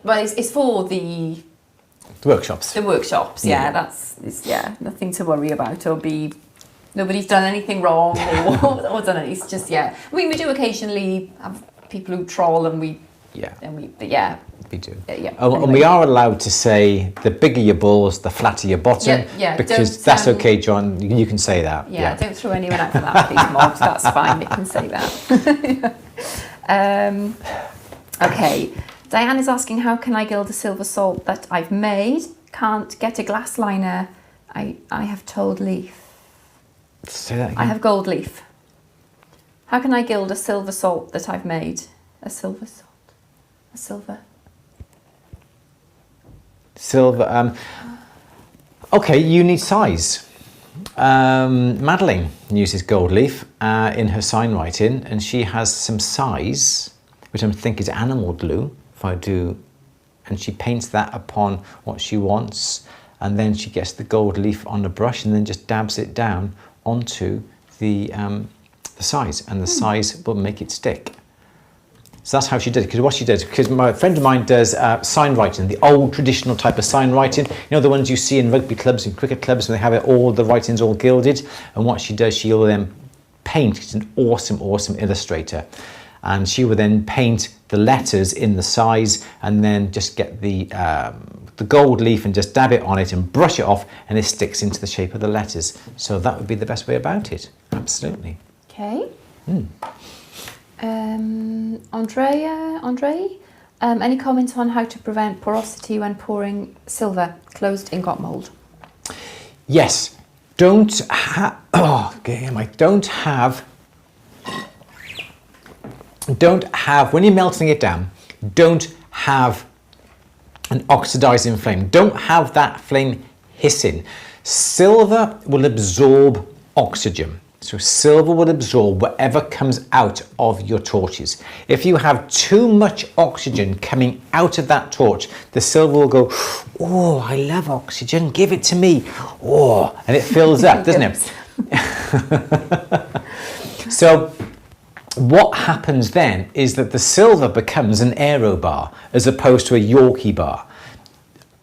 it's for the workshops. The workshops, nothing to worry about or be. Nobody's done anything wrong or done it. It's just I mean, we do occasionally have people who troll and we do. And we are allowed to say the bigger your balls, the flatter your bottom. Because that's okay, John. You can say that. Yeah, don't throw anyone out for that, please, Mogs. That's fine. You can say that. Okay. Diane is asking, how can I gild a silver salt that I've made? Can't get a glass liner. I have told leaf. Say that again. I have gold leaf. How can I gild a silver salt that I've made? A silver salt. A silver. Silver. Okay, you need size. Madeline uses gold leaf in her sign writing, and she has some size, which I think is animal glue, if I do, and she paints that upon what she wants, and then she gets the gold leaf on the brush and then just dabs it down onto the size, and the size will make it stick. So that's how she did it. Because my friend of mine does sign writing, the old traditional type of sign writing. The ones you see in rugby clubs and cricket clubs, when they have it all, the writings all gilded. And what she does, she'll then paint. She's an awesome illustrator. And she will then paint the letters in the size, and then just get the gold leaf and just dab it on it and brush it off, and it sticks into the shape of the letters. So that would be the best way about it. Absolutely. Okay. Andre, any comments on how to prevent porosity when pouring silver closed ingot mould? Yes. Don't have don't have, when you're melting it down, don't have an oxidizing flame. Don't have that flame hissing. Silver will absorb oxygen. So silver will absorb whatever comes out of your torches. If you have too much oxygen coming out of that torch, the silver will go, oh, I love oxygen, give it to me. Oh, and it fills up, doesn't it? So what happens then is that the silver becomes an aero bar as opposed to a Yorkie bar.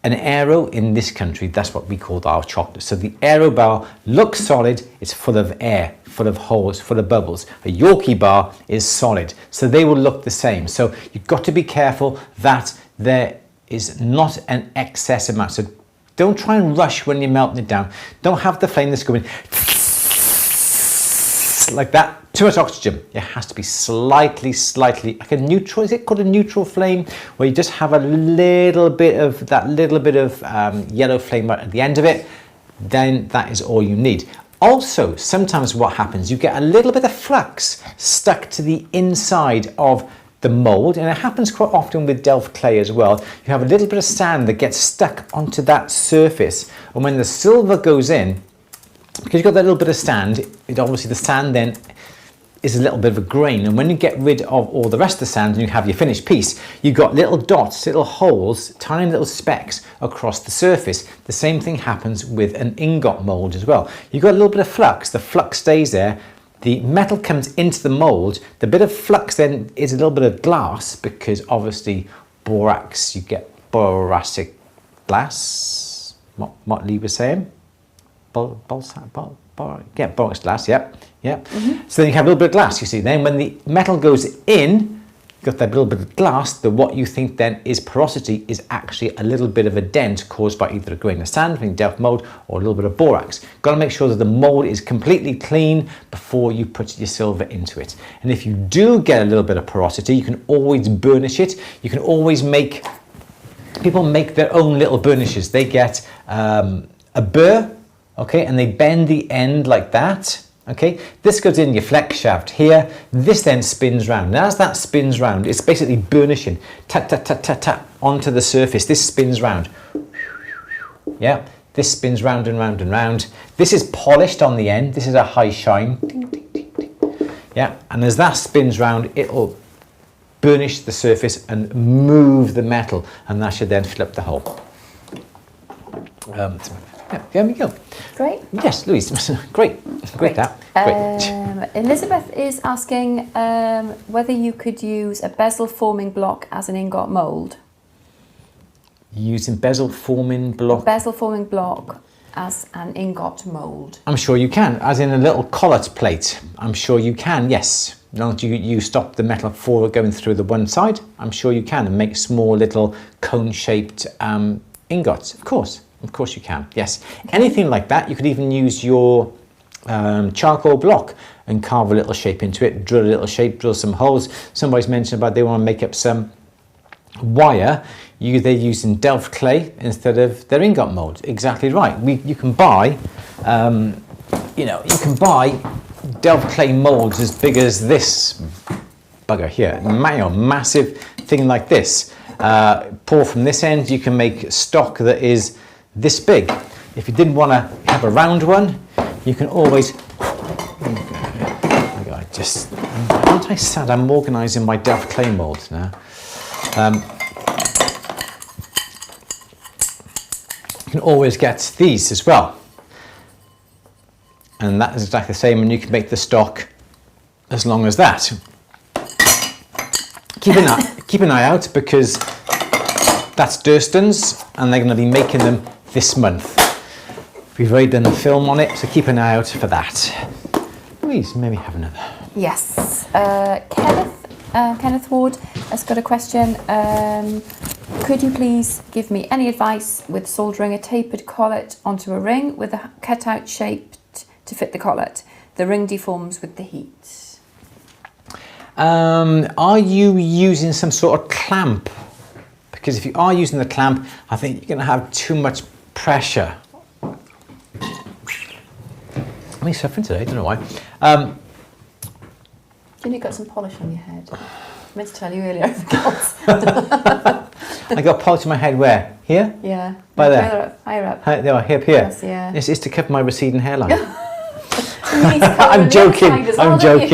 An aero in this country, that's what we call our chocolate. So the aero bar looks solid, it's full of air, full of holes, full of bubbles. A Yorkie bar is solid, so they will look the same. So you've got to be careful that there is not an excess amount. So don't try and rush when you're melting it down. Don't have the flame that's going like that. Too much oxygen. It has to be slightly like a neutral. Is it called a neutral flame, where you just have a little bit of yellow flame right at the end of it? Then that is all you need. Also, sometimes what happens, you get a little bit of flux stuck to the inside of the mold, and it happens quite often with Delft clay as well. You have a little bit of sand that gets stuck onto that surface, and when the silver goes in, because you've got that little bit of sand, it obviously the sand then is a little bit of a grain, and when you get rid of all the rest of the sand and you have your finished piece, you've got little dots, little holes, tiny little specks across the surface. The same thing happens with an ingot mold as well. You've got a little bit of flux, the flux stays there, the metal comes into the mold, the bit of flux then is a little bit of glass, because obviously borax, you get boracic glass, what Lee was saying? Yeah, borax glass, yep. So then you have a little bit of glass, you see. Then when the metal goes in, you've got that little bit of glass, that what you think then is porosity is actually a little bit of a dent caused by either a grain of sand from Delft mold or a little bit of borax. Got to make sure that the mold is completely clean before you put your silver into it. And if you do get a little bit of porosity, you can always burnish it. You can always make, people make their own little burnishes. They get a burr, okay, and they bend the end like that. Okay, this goes in your flex shaft here. This then spins round. And as that spins round, it's basically burnishing. Tap, tap, tap, tap, tap onto the surface. This spins round. Yeah, this spins round and round and round. This is polished on the end. This is a high shine. Yeah, and as that spins round, it'll burnish the surface and move the metal, and that should then fill up the hole. Yeah, there we go. Great. Yes, Louise. Great. That. Great. Elizabeth is asking whether you could use a bezel forming block as an ingot mould. Using bezel forming block? A bezel forming block as an ingot mould. I'm sure you can, as in a little collet plate. I'm sure you can, yes. As long as you stop the metal for going through the one side, I'm sure you can, and make small little cone-shaped ingots. Of course you can, yes. Okay. Anything like that, you could even use your charcoal block and carve a little shape into it, drill a little shape, drill some holes. Somebody's mentioned about they want to make up some wire. They're using Delft clay instead of their ingot mold. Exactly right. You can buy, you can buy Delft clay molds as big as this bugger here, massive thing like this. Pour from this end, you can make stock that is this big. If you didn't want to have a round one, you can always. Aren't I sad? I'm organising my Delft clay mold now. You can always get these as well, and that is exactly the same. And you can make the stock as long as that. Keep an eye out, because that's Durston's, and they're going to be making them this month. We've already done a film on it, so keep an eye out for that. Louise, maybe have another. Yes. Kenneth Ward has got a question. Could you please give me any advice with soldering a tapered collet onto a ring with a cutout shape to fit the collet? The ring deforms with the heat. Are you using some sort of clamp? Because if you are using the clamp, I think you're going to have too much pressure. I'm suffering today, I don't know why. you know you've got some polish on your head? I meant to tell you earlier, I forgot. I got polish on my head where? Here? Yeah. By there? Higher up. There, here. Yes, yeah. This is to cover my receding hairline. You need to cover I'm the joking. other side as well, I'm don't you?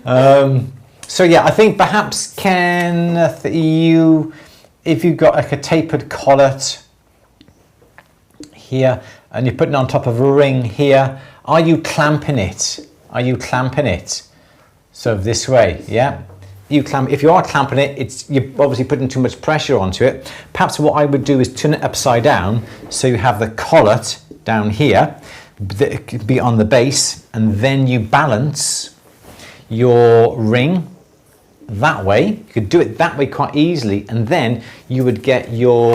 joking. So yeah, I think perhaps Kenneth, if you've got like a tapered collet here and you're putting it on top of a ring here, are you clamping it? Are you clamping it? So this way, yeah? If you are clamping it, you're obviously putting too much pressure onto it. Perhaps what I would do is turn it upside down so you have the collet down here, be on the base, and then you balance your ring that way. You could do it that way quite easily, and then you would get your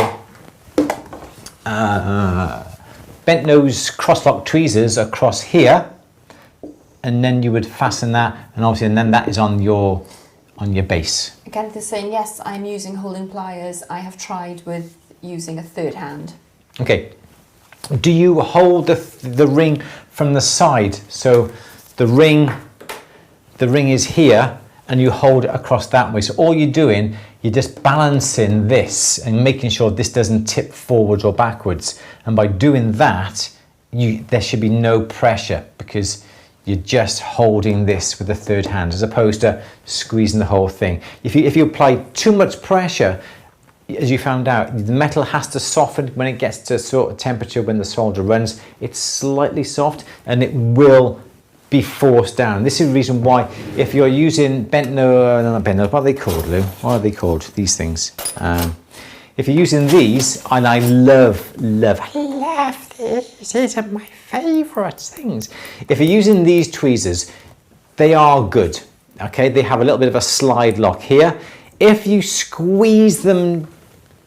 bent nose crosslock tweezers across here, and then you would fasten that, and obviously, and then that is on your base. Kenneth is saying, yes, I'm using holding pliers. I have tried with using a third hand. Okay. Do you hold the ring from the side? So the ring is here, and you hold it across that way. So all you're doing, you're just balancing this and making sure this doesn't tip forwards or backwards. And by doing that, there should be no pressure because you're just holding this with the third hand as opposed to squeezing the whole thing. If you apply too much pressure, as you found out, the metal has to soften when it gets to a sort of temperature when the solder runs. It's slightly soft and it will be forced down. This is the reason why if you're using what are they called, Lou? What are they called, these things? If you're using these, and I love these, these are my favourite things. If you're using these tweezers, they are good, okay? They have a little bit of a slide lock here. If you squeeze them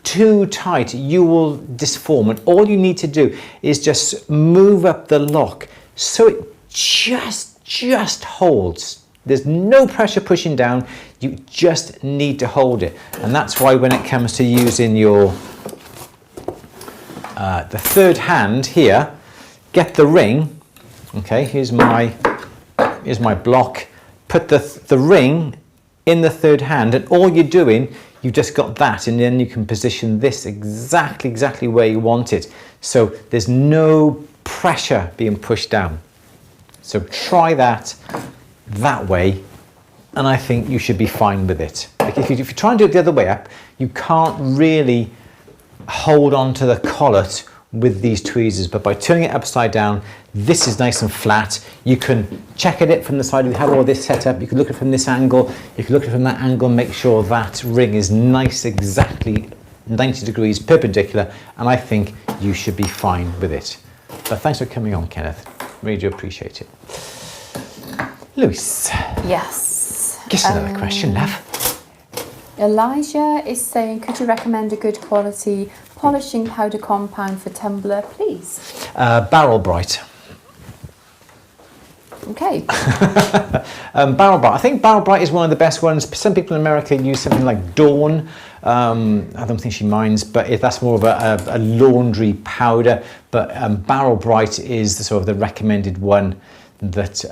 too tight, you will disform, and all you need to do is just move up the lock so it just holds. There's no pressure pushing down, you just need to hold it. And that's why when it comes to using your the third hand here, get the ring, okay, here's my block, put the ring in the third hand, and all you're doing, you've just got that, and then you can position this exactly where you want it. So there's no pressure being pushed down. So try that way, and I think you should be fine with it. Like if you try and do it the other way up, you can't really hold on to the collet with these tweezers, but by turning it upside down, this is nice and flat. You can check at it from the side. We have all this set up. You can look at it from this angle. You can look at it from that angle, make sure that ring is nice, exactly 90 degrees perpendicular, and I think you should be fine with it. But thanks for coming on, Kenneth. Really do appreciate it. Louise. Yes. Guess another question, love. Elijah is saying, could you recommend a good quality polishing powder compound for tumbler, please? Barrel Bright. Okay. Barrel Bright. I think Barrel Bright is one of the best ones. Some people in America use something like Dawn. I don't think she minds, but that's more of a laundry powder. But Barrel Bright is the sort of the recommended one that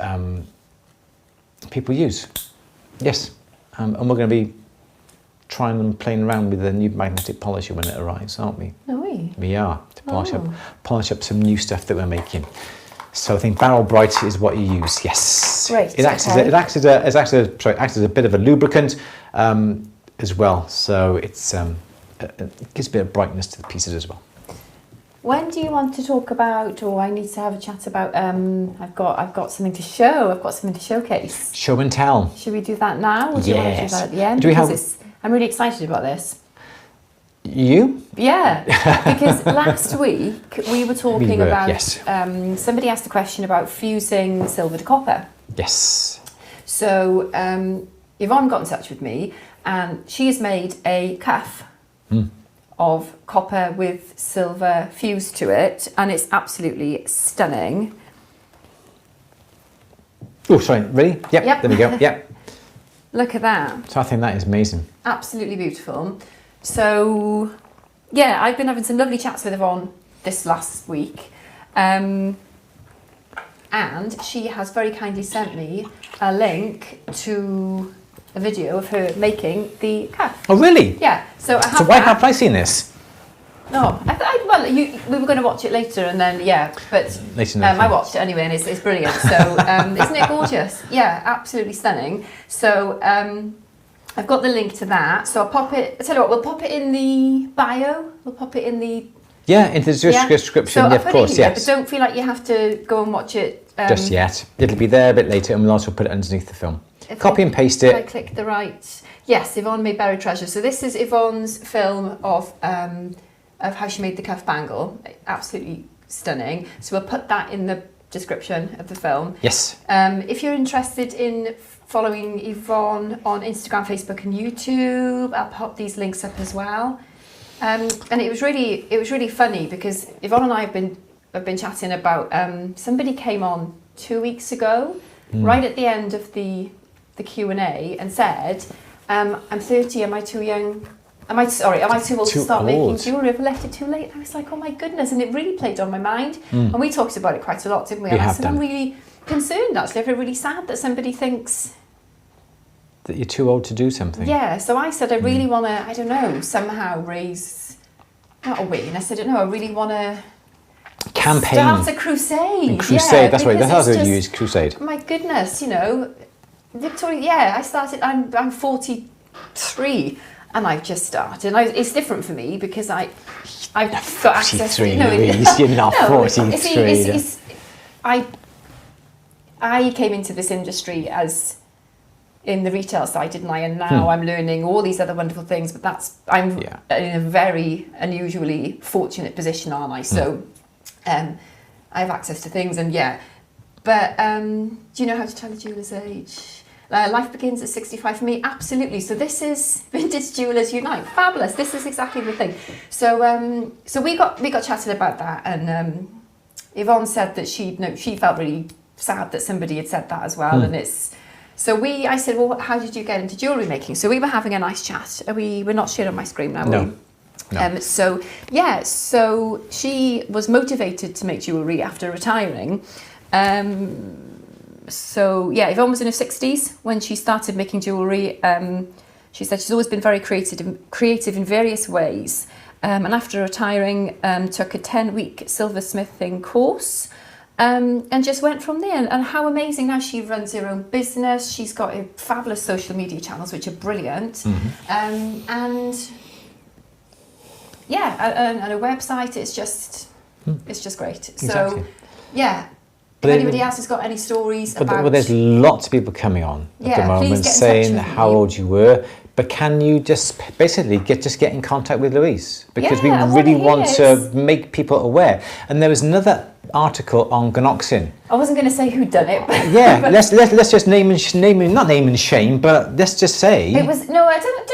people use. Yes, and we're going to be trying and playing around with the new magnetic polisher when it arrives, aren't we? Are we? We are, to polish up some new stuff that we're making. So I think Barrel Bright is what you use. Yes. Great. It acts as a bit of a lubricant as well. So it gives a bit of brightness to the pieces as well. When do you want to talk about, or I need to have a chat about? I've got something to show. I've got something to showcase. Show and tell. Should we do that now, or do you want to do that at the end? I'm really excited about this. You? Yeah, because last week we were talking about, yes. Somebody asked a question about fusing silver to copper. Yes. So Yvonne got in touch with me and she has made a cuff of copper with silver fused to it, and it's absolutely stunning. Oh, sorry, ready? Yep. There we go, yep. Look at that. So I think that is amazing. Absolutely beautiful. So, yeah, I've been having some lovely chats with Yvonne this last week. And and she has very kindly sent me a link to a video of her making the cuff. Oh, really? Yeah. So why haven't I seen this? No, we were going to watch it later, and then but I watched it anyway, and it's brilliant. So isn't it gorgeous? Yeah, absolutely stunning. So I've got the link to that. So I'll pop it. I tell you what, we'll pop it in the bio. We'll pop it in the into the description. So of course, yes. But don't feel like you have to go and watch it just yet. It'll be there a bit later, and we'll also put it underneath the film. Copy and paste it. I click the right. Yes, Yvonne made buried treasure. So this is Yvonne's film of how she made the cuff bangle. Absolutely stunning. So we'll put that in the description of the film. Yes. If you're interested in following Yvonne on Instagram, Facebook, and YouTube, I'll pop these links up as well. And it was really funny because Yvonne and I have been chatting about. Somebody came on 2 weeks ago, right at the end of the Q&A, and said, "I'm 30. Am I too young? Am I too old to start making jewellery? Have I left it too late?" And I was like, "Oh my goodness!" And it really played on my mind. And we talked about it quite a lot, didn't we? And I said, "I'm really concerned. Actually, I feel really sad that somebody thinks that you're too old to do something." Yeah. So I said, I really want to. I don't know. Somehow raise not awareness. I don't know. I really want to campaign. Start a crusade. Crusade. That's right. That's how they use crusade. My goodness, Victoria. Yeah, I started. I'm 43. And I've just started. And it's different for me because I've got access to... Louise, you're not 43. I came into this industry as in the retail side, didn't I? And now I'm learning all these other wonderful things. But I'm in a very unusually fortunate position, aren't I? So I have access to things and But do you know how to tell a jeweller's age? Life begins at 65 for me, absolutely. So this is Vintage Jewellers Unite, fabulous. This is exactly the thing. So we got chatting about that, and Yvonne said that she felt really sad that somebody had said that as well, and I said, well, how did you get into jewellery making? So we were having a nice chat. We're not sharing my screen now. No. So she was motivated to make jewellery after retiring. Yvonne was in her 60s when she started making jewellery. She said she's always been very creative in various ways. And after retiring, took a 10-week silversmithing course and just went from there. And how amazing now she runs her own business. She's got fabulous social media channels, which are brilliant. And a website. It's just great. Exactly. So, if anybody else has got any stories about... Well, there's lots of people coming on at the moment saying how old you were. But can you just basically get in contact with Louise? Because we really want to make people aware. And there was another article on Gnoxin. I wasn't going to say who'd done it. But let's just name and not name and shame, but let's just say... It was... No, I don't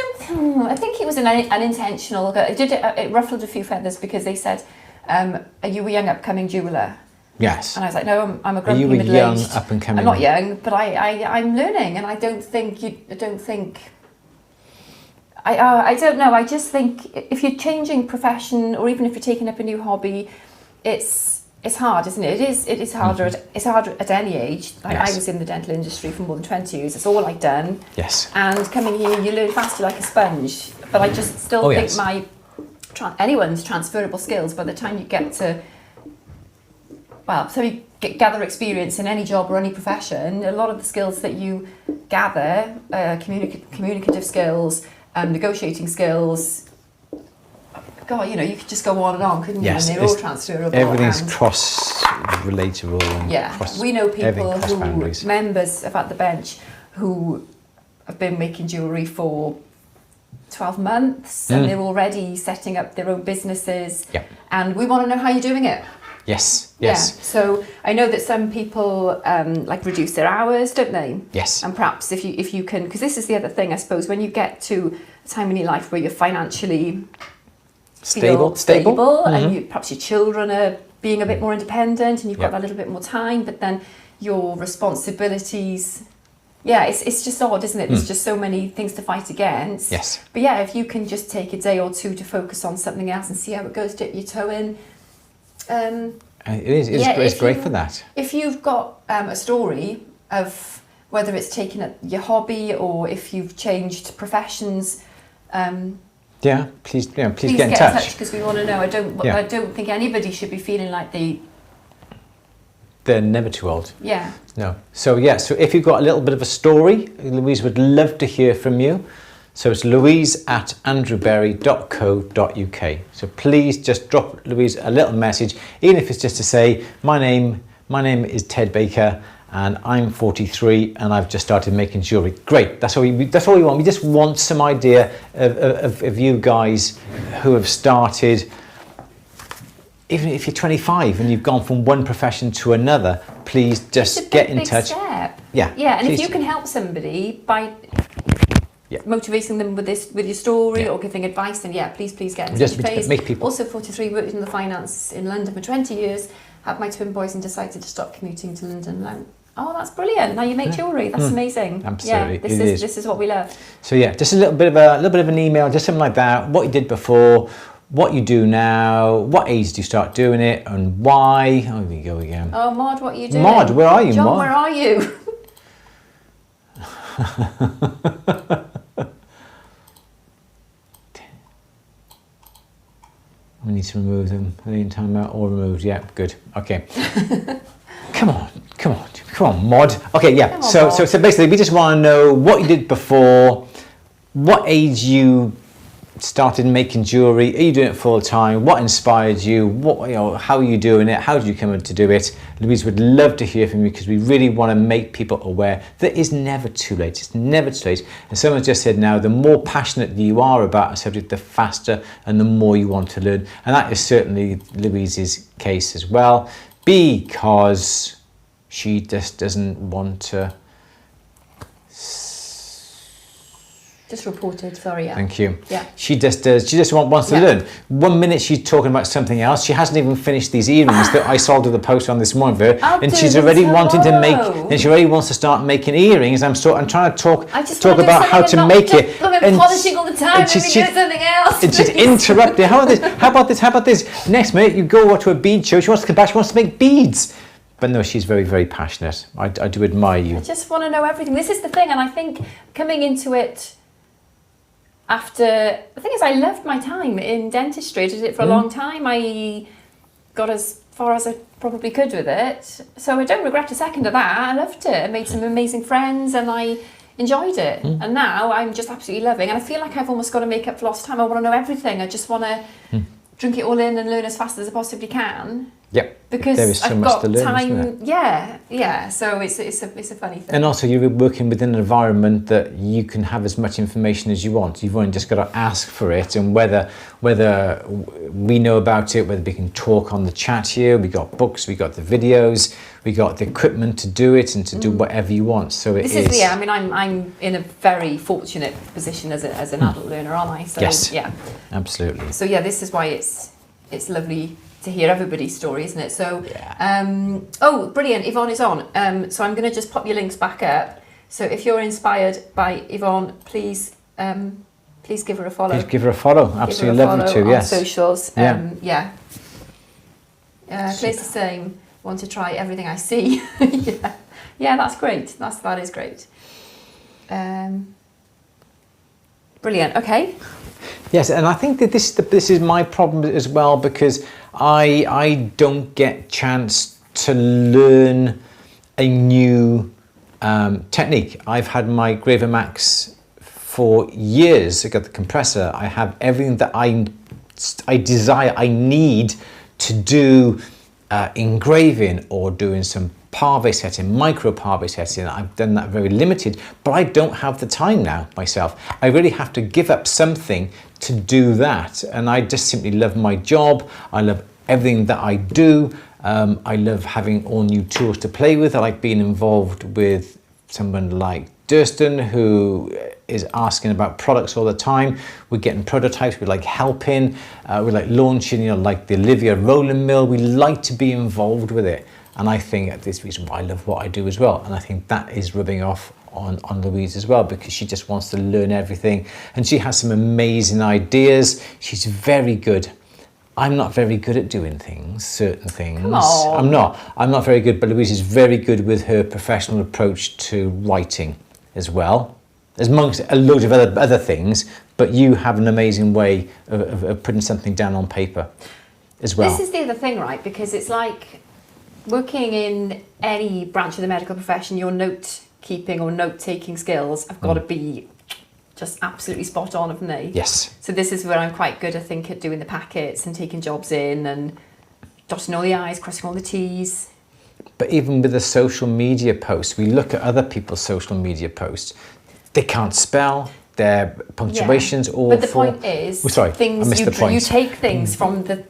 I think it was an unintentional... It ruffled a few feathers because they said, are you a young upcoming jeweller? Yes. And I was like, no, I'm a grumpy middle-aged. Are you a young, up-and-coming? I'm not young, but I'm learning, and I don't know. I just think if you're changing profession, or even if you're taking up a new hobby, it's hard, isn't it? It is harder. It's harder at any age. Like I was in the dental industry for more than 20 years. It's all I'd done. Yes. And coming here, you learn faster like a sponge. But I just still think anyone's transferable skills by the time you get to... So you gather experience in any job or any profession. A lot of the skills that you gather, communicative skills, negotiating skills. God, you could just go on and on, couldn't you? And they're all transferable. Everything's cross-relatable. And we know people members of At the Bench, who have been making jewellery for 12 months, and they're already setting up their own businesses. Yeah. And we want to know how you're doing it. Yes. Yeah. So I know that some people reduce their hours, don't they? Yes. And perhaps if you can, because this is the other thing, I suppose, when you get to a time in your life where you're financially stable, and perhaps your children are being a bit more independent, and you've got a little bit more time, but then your responsibilities. Yeah, it's just odd, isn't it? There's just so many things to fight against. Yes. But if you can just take a day or two to focus on something else and see how it goes, dip your toe in. It's great for that. If you've got a story of whether it's taken up your hobby or if you've changed professions, please get in touch because we want to know. I don't think anybody should be feeling like they're never too old. Yeah. No. So if you've got a little bit of a story, Louise would love to hear from you. So it's louise@andrewberry.co.uk. So please just drop Louise a little message, even if it's just to say, my name is Ted Baker and I'm 43 and I've just started making jewellery. Great, that's all we want. We just want some idea of you guys who have started. Even if you're 25 and you've gone from one profession to another, please just get in touch. Step. Yeah. Yeah, and if you can help somebody by motivating them with your story or giving advice, then please get in touch. Make people. Also 43, worked in the finance in London for 20 years, had my twin boys and decided to stop commuting to London. Oh, that's brilliant! Now you make jewellery. That's amazing. Absolutely, Yeah, this is what we love. So just a little bit of an email, just something like that. What you did before, what you do now, what age did you start doing it, and why? Oh, there you go again. Oh, Maud, what are you doing? Maud, where are you, John, Maud? where are you? We need to remove them. Any time out, all removed. Yeah, good. Okay. Come on, Maud. Okay, yeah. On, so Maud. so basically, we just want to know what you did before, what age you started making jewellery. Are you doing it full time? What inspired you? How are you doing it? How did you come to do it? Louise would love to hear from you because we really want to make people aware that it's never too late. It's never too late. And someone just said now, the more passionate you are about a subject, the faster and the more you want to learn. And that is certainly Louise's case as well, because she just doesn't want to. Just reported, sorry, yeah. Thank you. Yeah. She just wants to learn. 1 minute she's talking about something else. She hasn't even finished these earrings that I saw to the post on this morning for her. And she's already wanting to make, and she already wants to start making earrings. I'm trying to talk about how to make it. And polishing all the time, and she's doing something else. And she's interrupting. How about this? Next minute you go to a bead show, she wants to come back, she wants to make beads. But no, she's very, very passionate. I do admire you. I just want to know everything. This is the thing, and I think coming into it after, the thing is, I loved my time in dentistry. I did it for a long time. I got as far as I probably could with it. So I don't regret a second of that. I loved it. I made some amazing friends and I enjoyed it. And now I'm just absolutely loving. And I feel like I've almost got to make up for lost time. I want to know everything. I just want to drink it all in and learn as fast as I possibly can. Yep. Because there is so I've much got to learn, time. isn't it? Yeah. So it's a funny thing. And also, you're working within an environment that you can have as much information as you want. You've only just got to ask for it, and whether we know about it, whether we can talk on the chat here. We got books, we got the videos, we got the equipment to do it and to do whatever you want. So this is I mean, I'm in a very fortunate position as an adult learner, aren't I? So, yes. Yeah. Absolutely. So this is why it's lovely to hear everybody's story, isn't it? So, oh, brilliant! Yvonne is on. So I'm going to just pop your links back up. So if you're inspired by Yvonne, please give her a follow. Please give her a follow. Absolutely love you to. Yes. On socials. Yeah. Claire's the same. Want to try everything I see. Yeah, that's great. That is great. Brilliant. Okay. Yes, and I think that this is my problem as well, because I don't get chance to learn a new technique. I've had my Graver Max for years. I got the compressor. I have everything that I desire, I need to do engraving or doing some parve setting, micro parve setting. I've done that very limited, but I don't have the time now myself. I really have to give up something to do that, and I just simply love my job. I love everything that I do. I love having all new tools to play with. I like being involved with someone like Durston, who is asking about products all the time. We're getting prototypes, we like helping, we like launching, like the Olivia rolling mill. We like to be involved with it. And I think that's the reason why I love what I do as well. And I think that is rubbing off on Louise as well, because she just wants to learn everything. And she has some amazing ideas. She's very good I'm not very good at doing things, certain things. Come on. I'm not very good, but Louise is very good with her professional approach to writing as well, amongst a load of other things, but you have an amazing way of putting something down on paper as well. This is the other thing, right? Because it's like working in any branch of the medical profession, your note-keeping or note-taking skills have got to be just absolutely spot on, haven't they? Yes. So this is where I'm quite good, I think, at doing the packets and taking jobs in and dotting all the I's, crossing all the T's. But even with the social media posts, we look at other people's social media posts. They can't spell, their punctuation's awful. But the point is, you take things from the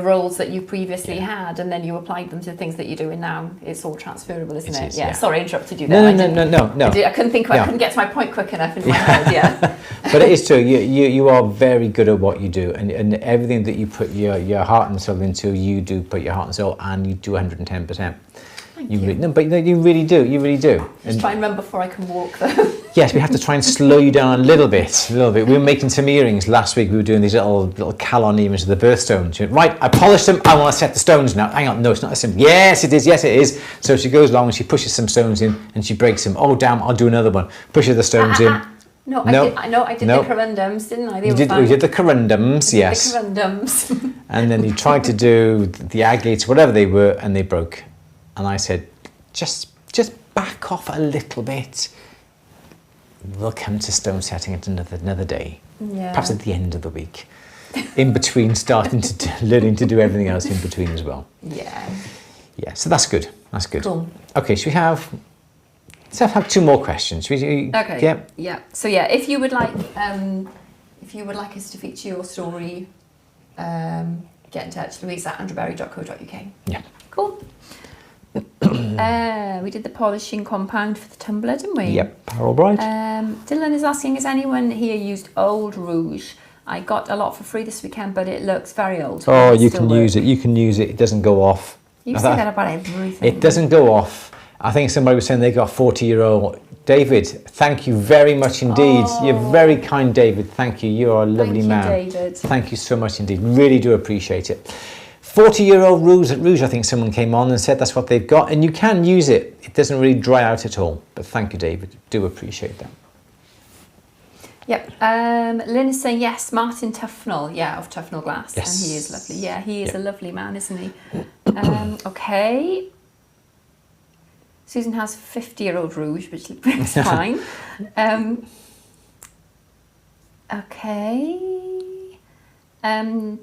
roles that you previously had, and then you applied them to the things that you're doing now. It's all transferable, isn't it? Yeah. Sorry, I interrupted you there. No. I couldn't get to my point quick enough in my head. Yeah. But it is true. You are very good at what you do, and everything that you put your heart and soul into, you do put your heart and soul, and you do 110%. You really do. You really do. Just try and run before I can walk, though. Yes, we have to try and slow you down a little bit. We were making some earrings last week. We were doing these little Calon earrings of the birthstones. She went, right, I polished them. I want to set the stones now. Hang on, no, it's not as simple. Yes, it is. Yes, it is. So she goes along and she pushes some stones in and she breaks them. Oh, damn! I'll do another one. Pushes the stones in. No, I did the corundums, didn't I? You did the corundums, yes. The corundums. And then you tried to do the agates, whatever they were, and they broke. And I said, just back off a little bit. We'll come to stone setting at another day. Yeah. Perhaps at the end of the week. In between starting to learning to do everything else in between as well. Yeah. Yeah, so that's good. That's good. Cool. Okay, should we have... Let's have two more questions. Okay. Yeah. Yeah. So yeah, if you would like us to feature your story, get in touch. Louise at andrewberry.co.uk. Yeah. Cool. We did the polishing compound for the tumbler, didn't we? Yep, Parole Bride. Dylan is asking, has anyone here used old rouge? I got a lot for free this weekend, but it looks very old. Oh, you can use it. You can use it. It doesn't go off. You say that about everything. It doesn't go off. I think somebody was saying they got 40-year-old. David, thank you very much indeed. Oh. You're very kind, David. Thank you. You are a lovely man. Thank you, David. Thank you so much indeed. Really do appreciate it. 40-year-old rouge, I think someone came on and said that's what they've got, and you can use it. It doesn't really dry out at all. But thank you, David. Do appreciate that. Yep. Lynn is saying yes, Martin Tufnell. Yeah, of Tufnell Glass. Yes. And he is lovely. Yeah, he is a lovely man, isn't he? Okay. Susan has 50-year-old rouge, which is fine. Okay.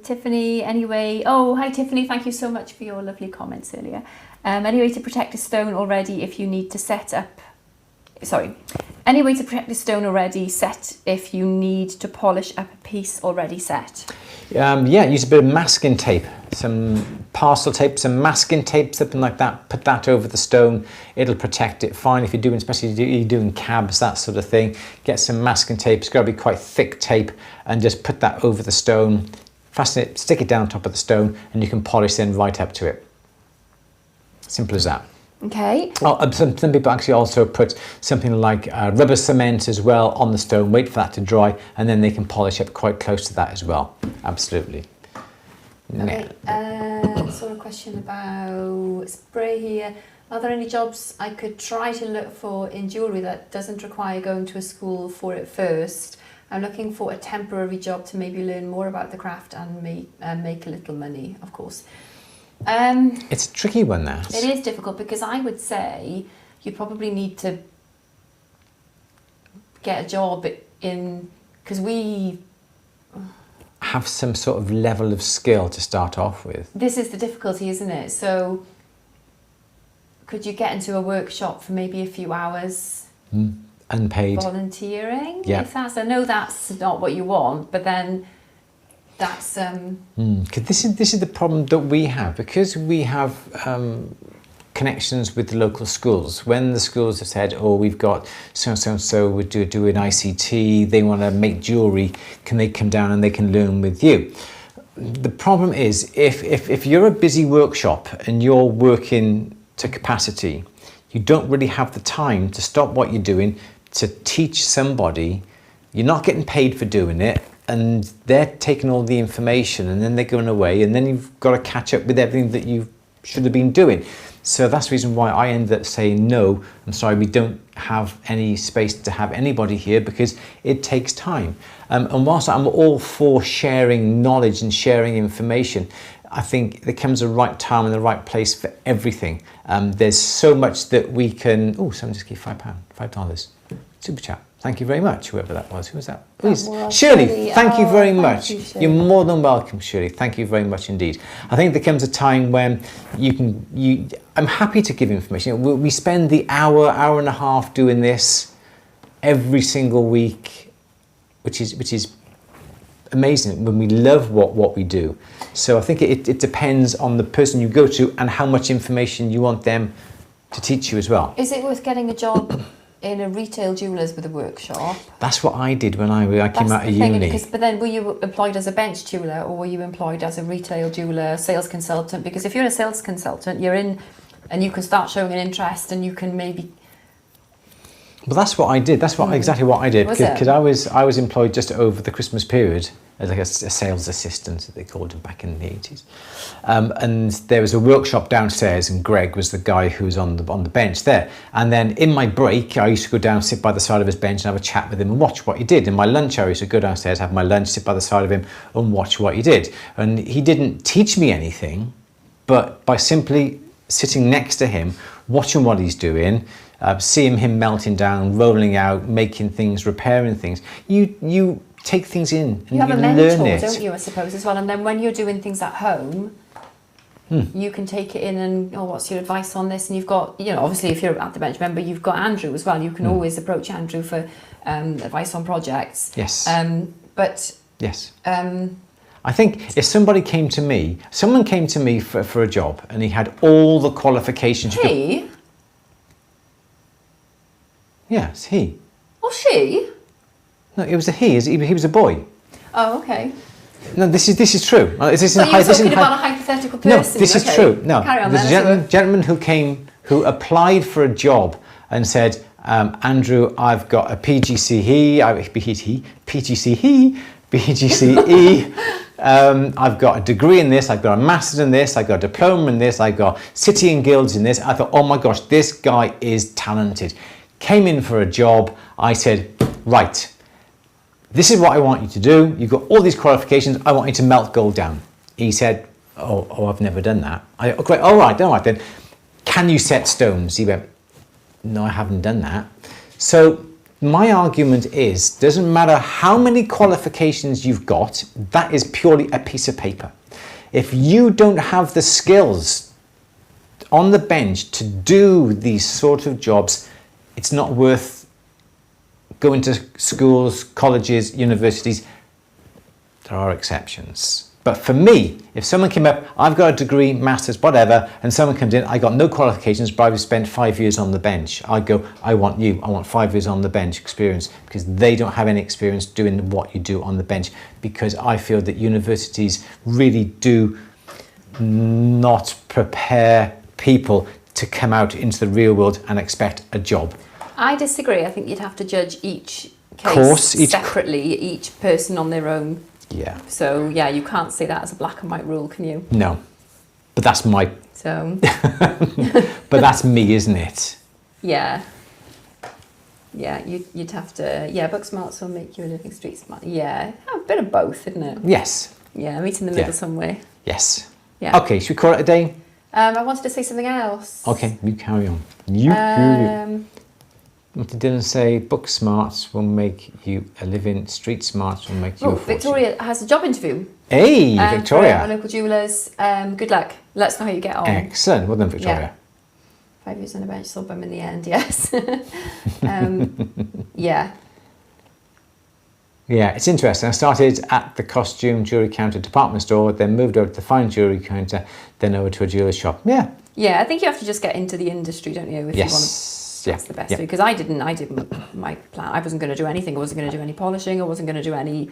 Tiffany, anyway. Oh, hi, Tiffany. Thank you so much for your lovely comments earlier. Any way to protect a stone already if you need to set up... Sorry. Any way to protect the stone already set if you need to polish up a piece already set? Yeah, use a bit of masking tape, some parcel tape, some masking tape, something like that. Put that over the stone. It'll protect it fine. If you're doing, especially if you're doing cabs, that sort of thing, get some masking tape. It's got to be quite thick tape, and just put that over the stone. Fasten it, stick it down top of the stone, and you can polish then right up to it. Simple as that. Okay. Oh, some people actually also put something like rubber cement as well on the stone, wait for that to dry, and then they can polish up quite close to that as well. Absolutely. Okay. Sort of question about spray here. Are there any jobs I could try to look for in jewellery that doesn't require going to a school for it first? I'm looking for a temporary job to maybe learn more about the craft and make a little money, of course. It's a tricky one, that. It is difficult because I would say you probably need to get a job in, because we have some sort of level of skill to start off with. This is the difficulty, isn't it? So could you get into a workshop for maybe a few hours? Unpaid. Volunteering? Yeah. If that's, I know that's not what you want, but then that's... Because this is the problem that we have, because we have connections with the local schools. When the schools have said, oh, we've got so we're doing ICT, they want to make jewellery, can they come down and they can learn with you? The problem is, if you're a busy workshop and you're working to capacity, you don't really have the time to stop what you're doing to teach somebody. You're not getting paid for doing it, and they're taking all the information and then they're going away, and then you've got to catch up with everything that you should have been doing. So that's the reason why I ended up saying, no, I'm sorry, we don't have any space to have anybody here, because it takes time. And whilst I'm all for sharing knowledge and sharing information, I think there comes a right time and the right place for everything. There's so much that we can... Oh, someone just gave $5. Super chat. Thank you very much, whoever that was. Who was that? Shirley, thank you very much. You're more than welcome, Shirley. Thank you very much indeed. I think there comes a time when I'm happy to give information. We spend the hour and a half doing this every single week, which is amazing when we love what we do. So I think it depends on the person you go to and how much information you want them to teach you as well. Is it worth getting a job in a retail jeweller's with a workshop? That's what I did when I came out of uni. But then were you employed as a bench jeweller, or were you employed as a retail jeweller, sales consultant? Because if you're a sales consultant, you're in and you can start showing an interest, and you can maybe... Well, that's what I did. That's exactly what I did, because I was employed just over the Christmas period as like a sales assistant, that they called it back in the 80s. And there was a workshop downstairs, and Greg was the guy who was on the bench there. And then in my break, I used to go down, sit by the side of his bench and have a chat with him and watch what he did. In my lunch, I used to go downstairs, have my lunch, sit by the side of him and watch what he did. And he didn't teach me anything, but by simply sitting next to him, watching what he's doing, seeing him melting down, rolling out, making things, repairing things, you take things in and you have a learn mentor, it. don't you, I suppose, as well? And then when you're doing things at home, you can take it in and, what's your advice on this? And you've got, obviously if you're at the bench member, you've got Andrew as well. You can always approach Andrew for advice on projects. Yes. Yes. I think if someone came to me for a job, and he had all the qualifications. He? Yes, he. Or she? No, it was a he. He was a boy. Oh, okay. No, this is true. This isn't you're talking about a hypothetical person. No, this is true. No, carry on. There's a gentleman who applied for a job and said, Andrew, I've got a PGCE, I've got a degree in this, I've got a master's in this, I've got a diploma in this, I've got City and Guilds in this. I thought, oh my gosh, this guy is talented. Came in for a job. I said, right, this is what I want you to do. You've got all these qualifications. I want you to melt gold down. He said, oh, I've never done that. Okay, all right then. Can you set stones? He went, no, I haven't done that. So my argument is, doesn't matter how many qualifications you've got, that is purely a piece of paper. If you don't have the skills on the bench to do these sort of jobs, it's not worth going to schools, colleges, universities. There are exceptions. But for me, if someone came up, I've got a degree, master's, whatever, and someone comes in, I got no qualifications, but I've spent 5 years on the bench. I go, I want 5 years on the bench experience, because they don't have any experience doing what you do on the bench, because I feel that universities really do not prepare people to come out into the real world and expect a job. I disagree. I think you'd have to judge each case separately, each person on their own. Yeah. So, you can't say that as a black and white rule, can you? No. But that's my... So... But that's me, isn't it? Yeah. Yeah, you'd have to... book smarts will make you a living, street smart. Yeah, a bit of both, isn't it? Yes. Yeah, meet in the middle somewhere. Yes. Yeah. Okay, should we call it a day? I wanted to say something else. Okay, you carry on. You. What did Dylan say? Book smarts will make you a living. Street smarts will make you a fortune. Victoria has a job interview. Hey, Victoria. For our local jewellers. Good luck. Let us know how you get on. Excellent. Well done, Victoria. 5 years on a bench, sold them in the end, yes. Yeah, it's interesting. I started at the costume jewellery counter department store, then moved over to the fine jewellery counter, then over to a jeweller's shop. Yeah. Yeah, I think you have to just get into the industry, don't you? If you want to. That's the best way. Because I did my plan. I wasn't going to do anything. I wasn't going to do any polishing. I wasn't going to do any...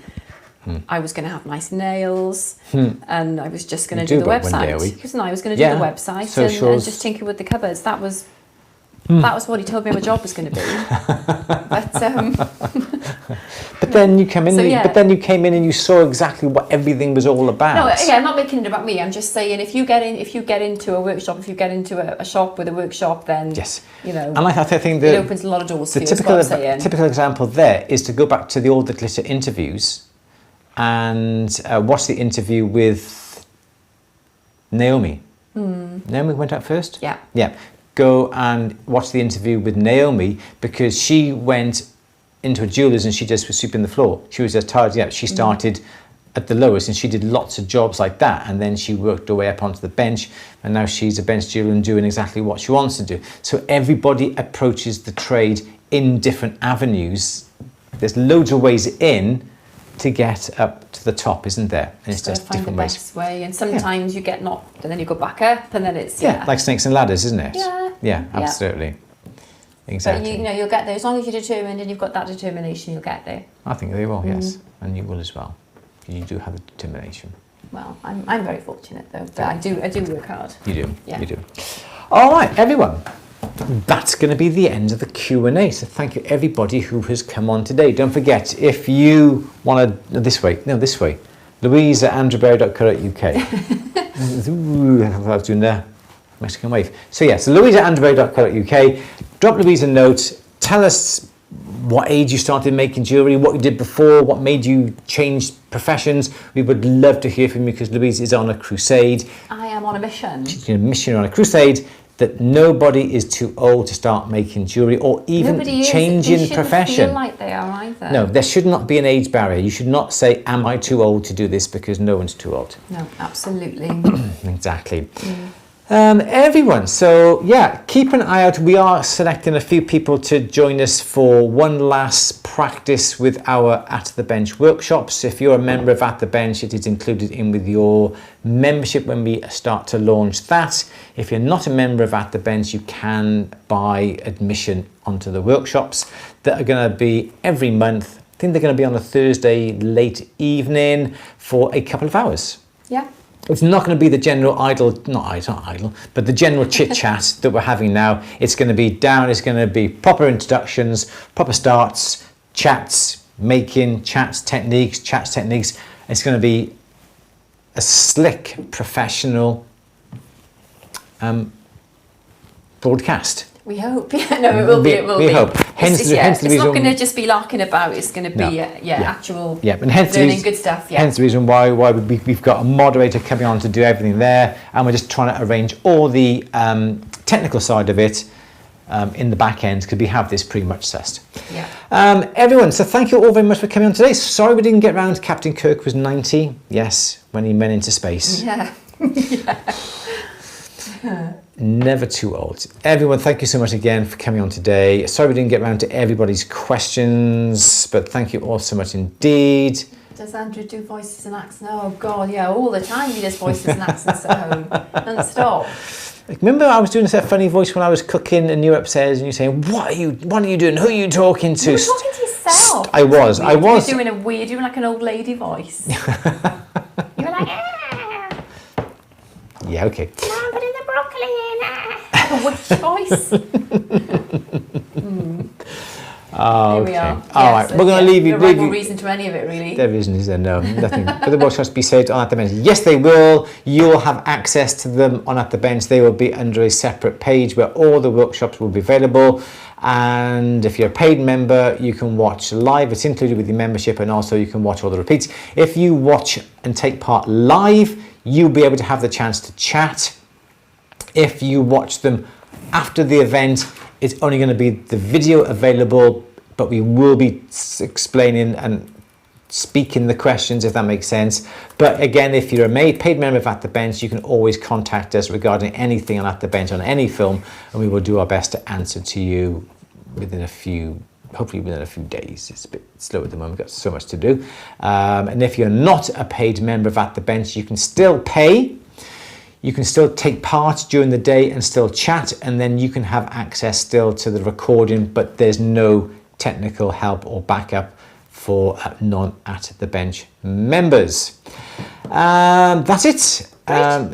I was going to have nice nails, and I was just going to do the website. Because I was going to do the website and just tinker with the cupboards. That was what he told me my job was going to be. But But then you come in. So, yeah. But then you came in and you saw exactly what everything was all about. No, yeah, I'm not making it about me. I'm just saying if you get into a workshop, if you get into a shop with a workshop, then yes, you know. And I think it opens a lot of doors. The typical example there is to go back to all the glitter interviews, and watch the interview with Naomi. Naomi went out first. Yeah. Yeah. Go and watch the interview with Naomi, because she went into a jeweller's and she just was sweeping the floor. She was just tired. Yeah, she started at the lowest and she did lots of jobs like that, and then she worked her way up onto the bench, and now she's a bench jeweller and doing exactly what she wants to do. So everybody approaches the trade in different avenues. There's loads of ways in to get up to the top, isn't there? And it's just different ways. Best way, and sometimes you get knocked, and then you go back up, and then it's like snakes and ladders, isn't it? Yeah, absolutely, exactly. But you'll get there as long as you're determined and you've got that determination. You'll get there. I think they will, yes, and you will as well. You do have the determination. Well, I'm very fortunate though. But I do work hard. You do. Yeah. You do. All right, everyone. That's going to be the end of the Q&A. So thank you everybody who has come on today. Don't forget, if you want to this way, Louise at andrewberry.co.uk. Ooh, I was doing the Mexican wave. So Louise at andrewberry.co.uk. Drop Louise a note. Tell us what age you started making jewellery, what you did before, what made you change professions. We would love to hear from you, because Louise is on a crusade. I am on a mission. She's on a mission, on a crusade, that nobody is too old to start making jewellery, or even changing profession. Feel like they are either. No, there should not be an age barrier. You should not say, am I too old to do this, because no one's too old. No, absolutely. Exactly. Everyone, so keep an eye out. We are selecting a few people to join us for one last practice with our At the Bench workshops. If you're a member of At the Bench, it is included in with your membership when we start to launch that. If you're not a member of At the Bench, you can buy admission onto the workshops that are going to be every month. I think they're going to be on a Thursday late evening for a couple of hours. Yeah. It's not going to be the general but the general chit chat that we're having now. It's going to be down. It's going to be proper introductions, proper starts, chats, techniques. It's going to be a slick, professional broadcast. We hope. Yeah, no, it will be. It will we be. hope. Hence the it's reason. not going to just be larking about. It's going to be actual. Yeah, and hence learning good stuff. Yeah. Hence the reason why we've got a moderator coming on to do everything there, and we're just trying to arrange all the technical side of it in the back end, because we have this pretty much sussed. Yeah. Everyone, so thank you all very much for coming on today. Sorry we didn't get round. Captain Kirk was 90. Yes, when he went into space. Yeah. Never too old. Everyone, thank you so much again for coming on today. Sorry we didn't get round to everybody's questions, but thank you all so much indeed. Does Andrew do voices and accents? Oh God, yeah, all the time he does voices and accents at home, non-stop. Remember, I was doing a funny voice when I was cooking, and you were upstairs and you were saying, "What are you doing? Who are you talking to?" You were talking to yourself. I was. You were doing like an old lady voice. You were like, ah. Yeah, okay. No, I'm putting the broccoli in. Like a witch voice. Oh, here okay. we are. All right, we're going to leave you. There's no reason to any of it, really. There isn't, is there? No, nothing. But the workshops be said on At the Bench. Yes, they will. You'll have access to them on At the Bench. They will be under a separate page where all the workshops will be available. And if you're a paid member, you can watch live. It's included with your membership, and also you can watch all the repeats. If you watch and take part live, you'll be able to have the chance to chat. If you watch them after the event, it's only going to be the video available, but we will be explaining and speaking the questions, if that makes sense. But again, if you're a paid member of At the Bench, you can always contact us regarding anything on At the Bench on any film, and we will do our best to answer to you hopefully within a few days. It's a bit slow at the moment, we've got so much to do. And if you're not a paid member of At the Bench, you can still pay. You can still take part during the day and still chat, and then you can have access still to the recording, but there's no technical help or backup for non-At the Bench members. That's it.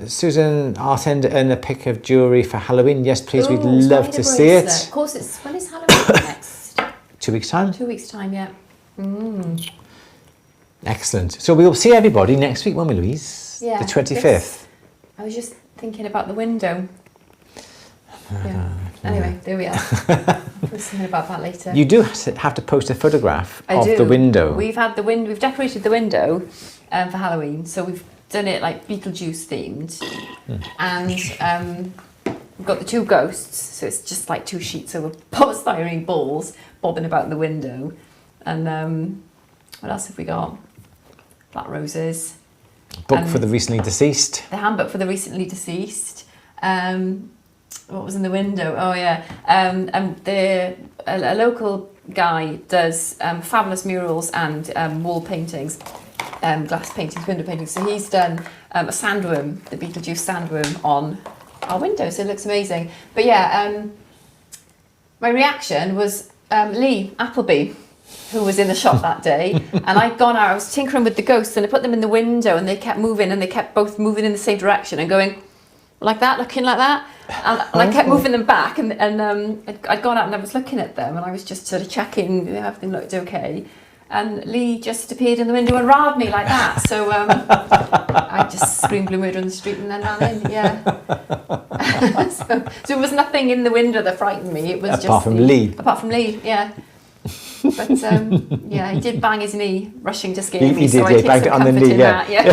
Susan, I'll send in a pic of jewellery for Halloween. Yes, please, we'd love to see it. Of course, when is Halloween next? 2 weeks' time. 2 weeks' time, yeah. Excellent. So we will see everybody next week, won't we, Louise? Yeah. The 25th. I was just thinking about the window. Yeah. Anyway, there we are. I'll post something about that later. You do have to post a photograph I of do. the window. We've decorated the window for Halloween, so we've done it like Beetlejuice themed, and we've got the 2 ghosts, so it's just like 2 sheets of polystyrene balls bobbing about the window, and what else have we got? Black roses. Book for the recently deceased. The handbook for the recently deceased. What was in the window? Oh yeah, a local guy does fabulous murals and wall paintings, glass paintings, window paintings. So he's done a sandworm, the Beetlejuice sandworm, on our window. So it looks amazing. But yeah, my reaction was Lee Appleby, who was in the shop that day, and I'd gone out. I was tinkering with the ghosts, and I put them in the window, and they kept moving, and they kept both moving in the same direction and going like that, looking like that. And I kept moving them back, and I'd gone out and I was looking at them, and I was just sort of checking if everything looked okay. And Lee just appeared in the window and riled me like that. So I just screamed blue murder on the street and then ran in. Yeah. so there was nothing in the window that frightened me. It was just apart from Lee. Apart from Lee, yeah. But yeah, he did bang his knee, rushing to scare me. He did, so I take banged some it on the comfort knee, in yeah. that, yeah.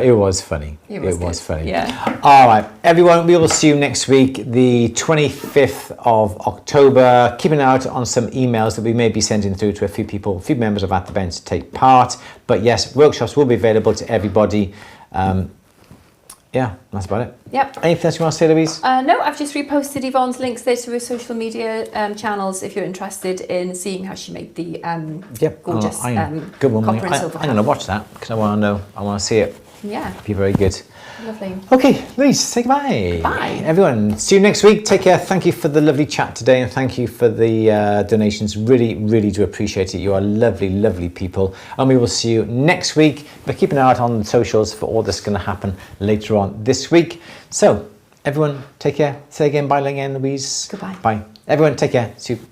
It was funny. It was funny. Yeah. All right, everyone, we will see you next week, the 25th of October. Keep an eye out on some emails that we may be sending through to a few members of At the Bench to take part. But yes, workshops will be available to everybody. Yeah, that's about it. Yep. Anything else you want to say, Louise? No, I've just reposted Yvonne's links there to her social media channels if you're interested in seeing how she made the gorgeous good one. copper and silver. I'm going to watch that because I want to know. I want to see it. Yeah. It'd be very good. Lovely. Okay, Louise, say goodbye. Bye. Everyone, see you next week. Take care. Thank you for the lovely chat today, and thank you for the donations. Really, really do appreciate it. You are lovely, lovely people. And we will see you next week. But keep an eye out on the socials for all that's going to happen later on this week. So, everyone, take care. Say again, bye again, Louise. Goodbye. Bye. Everyone, take care. See you.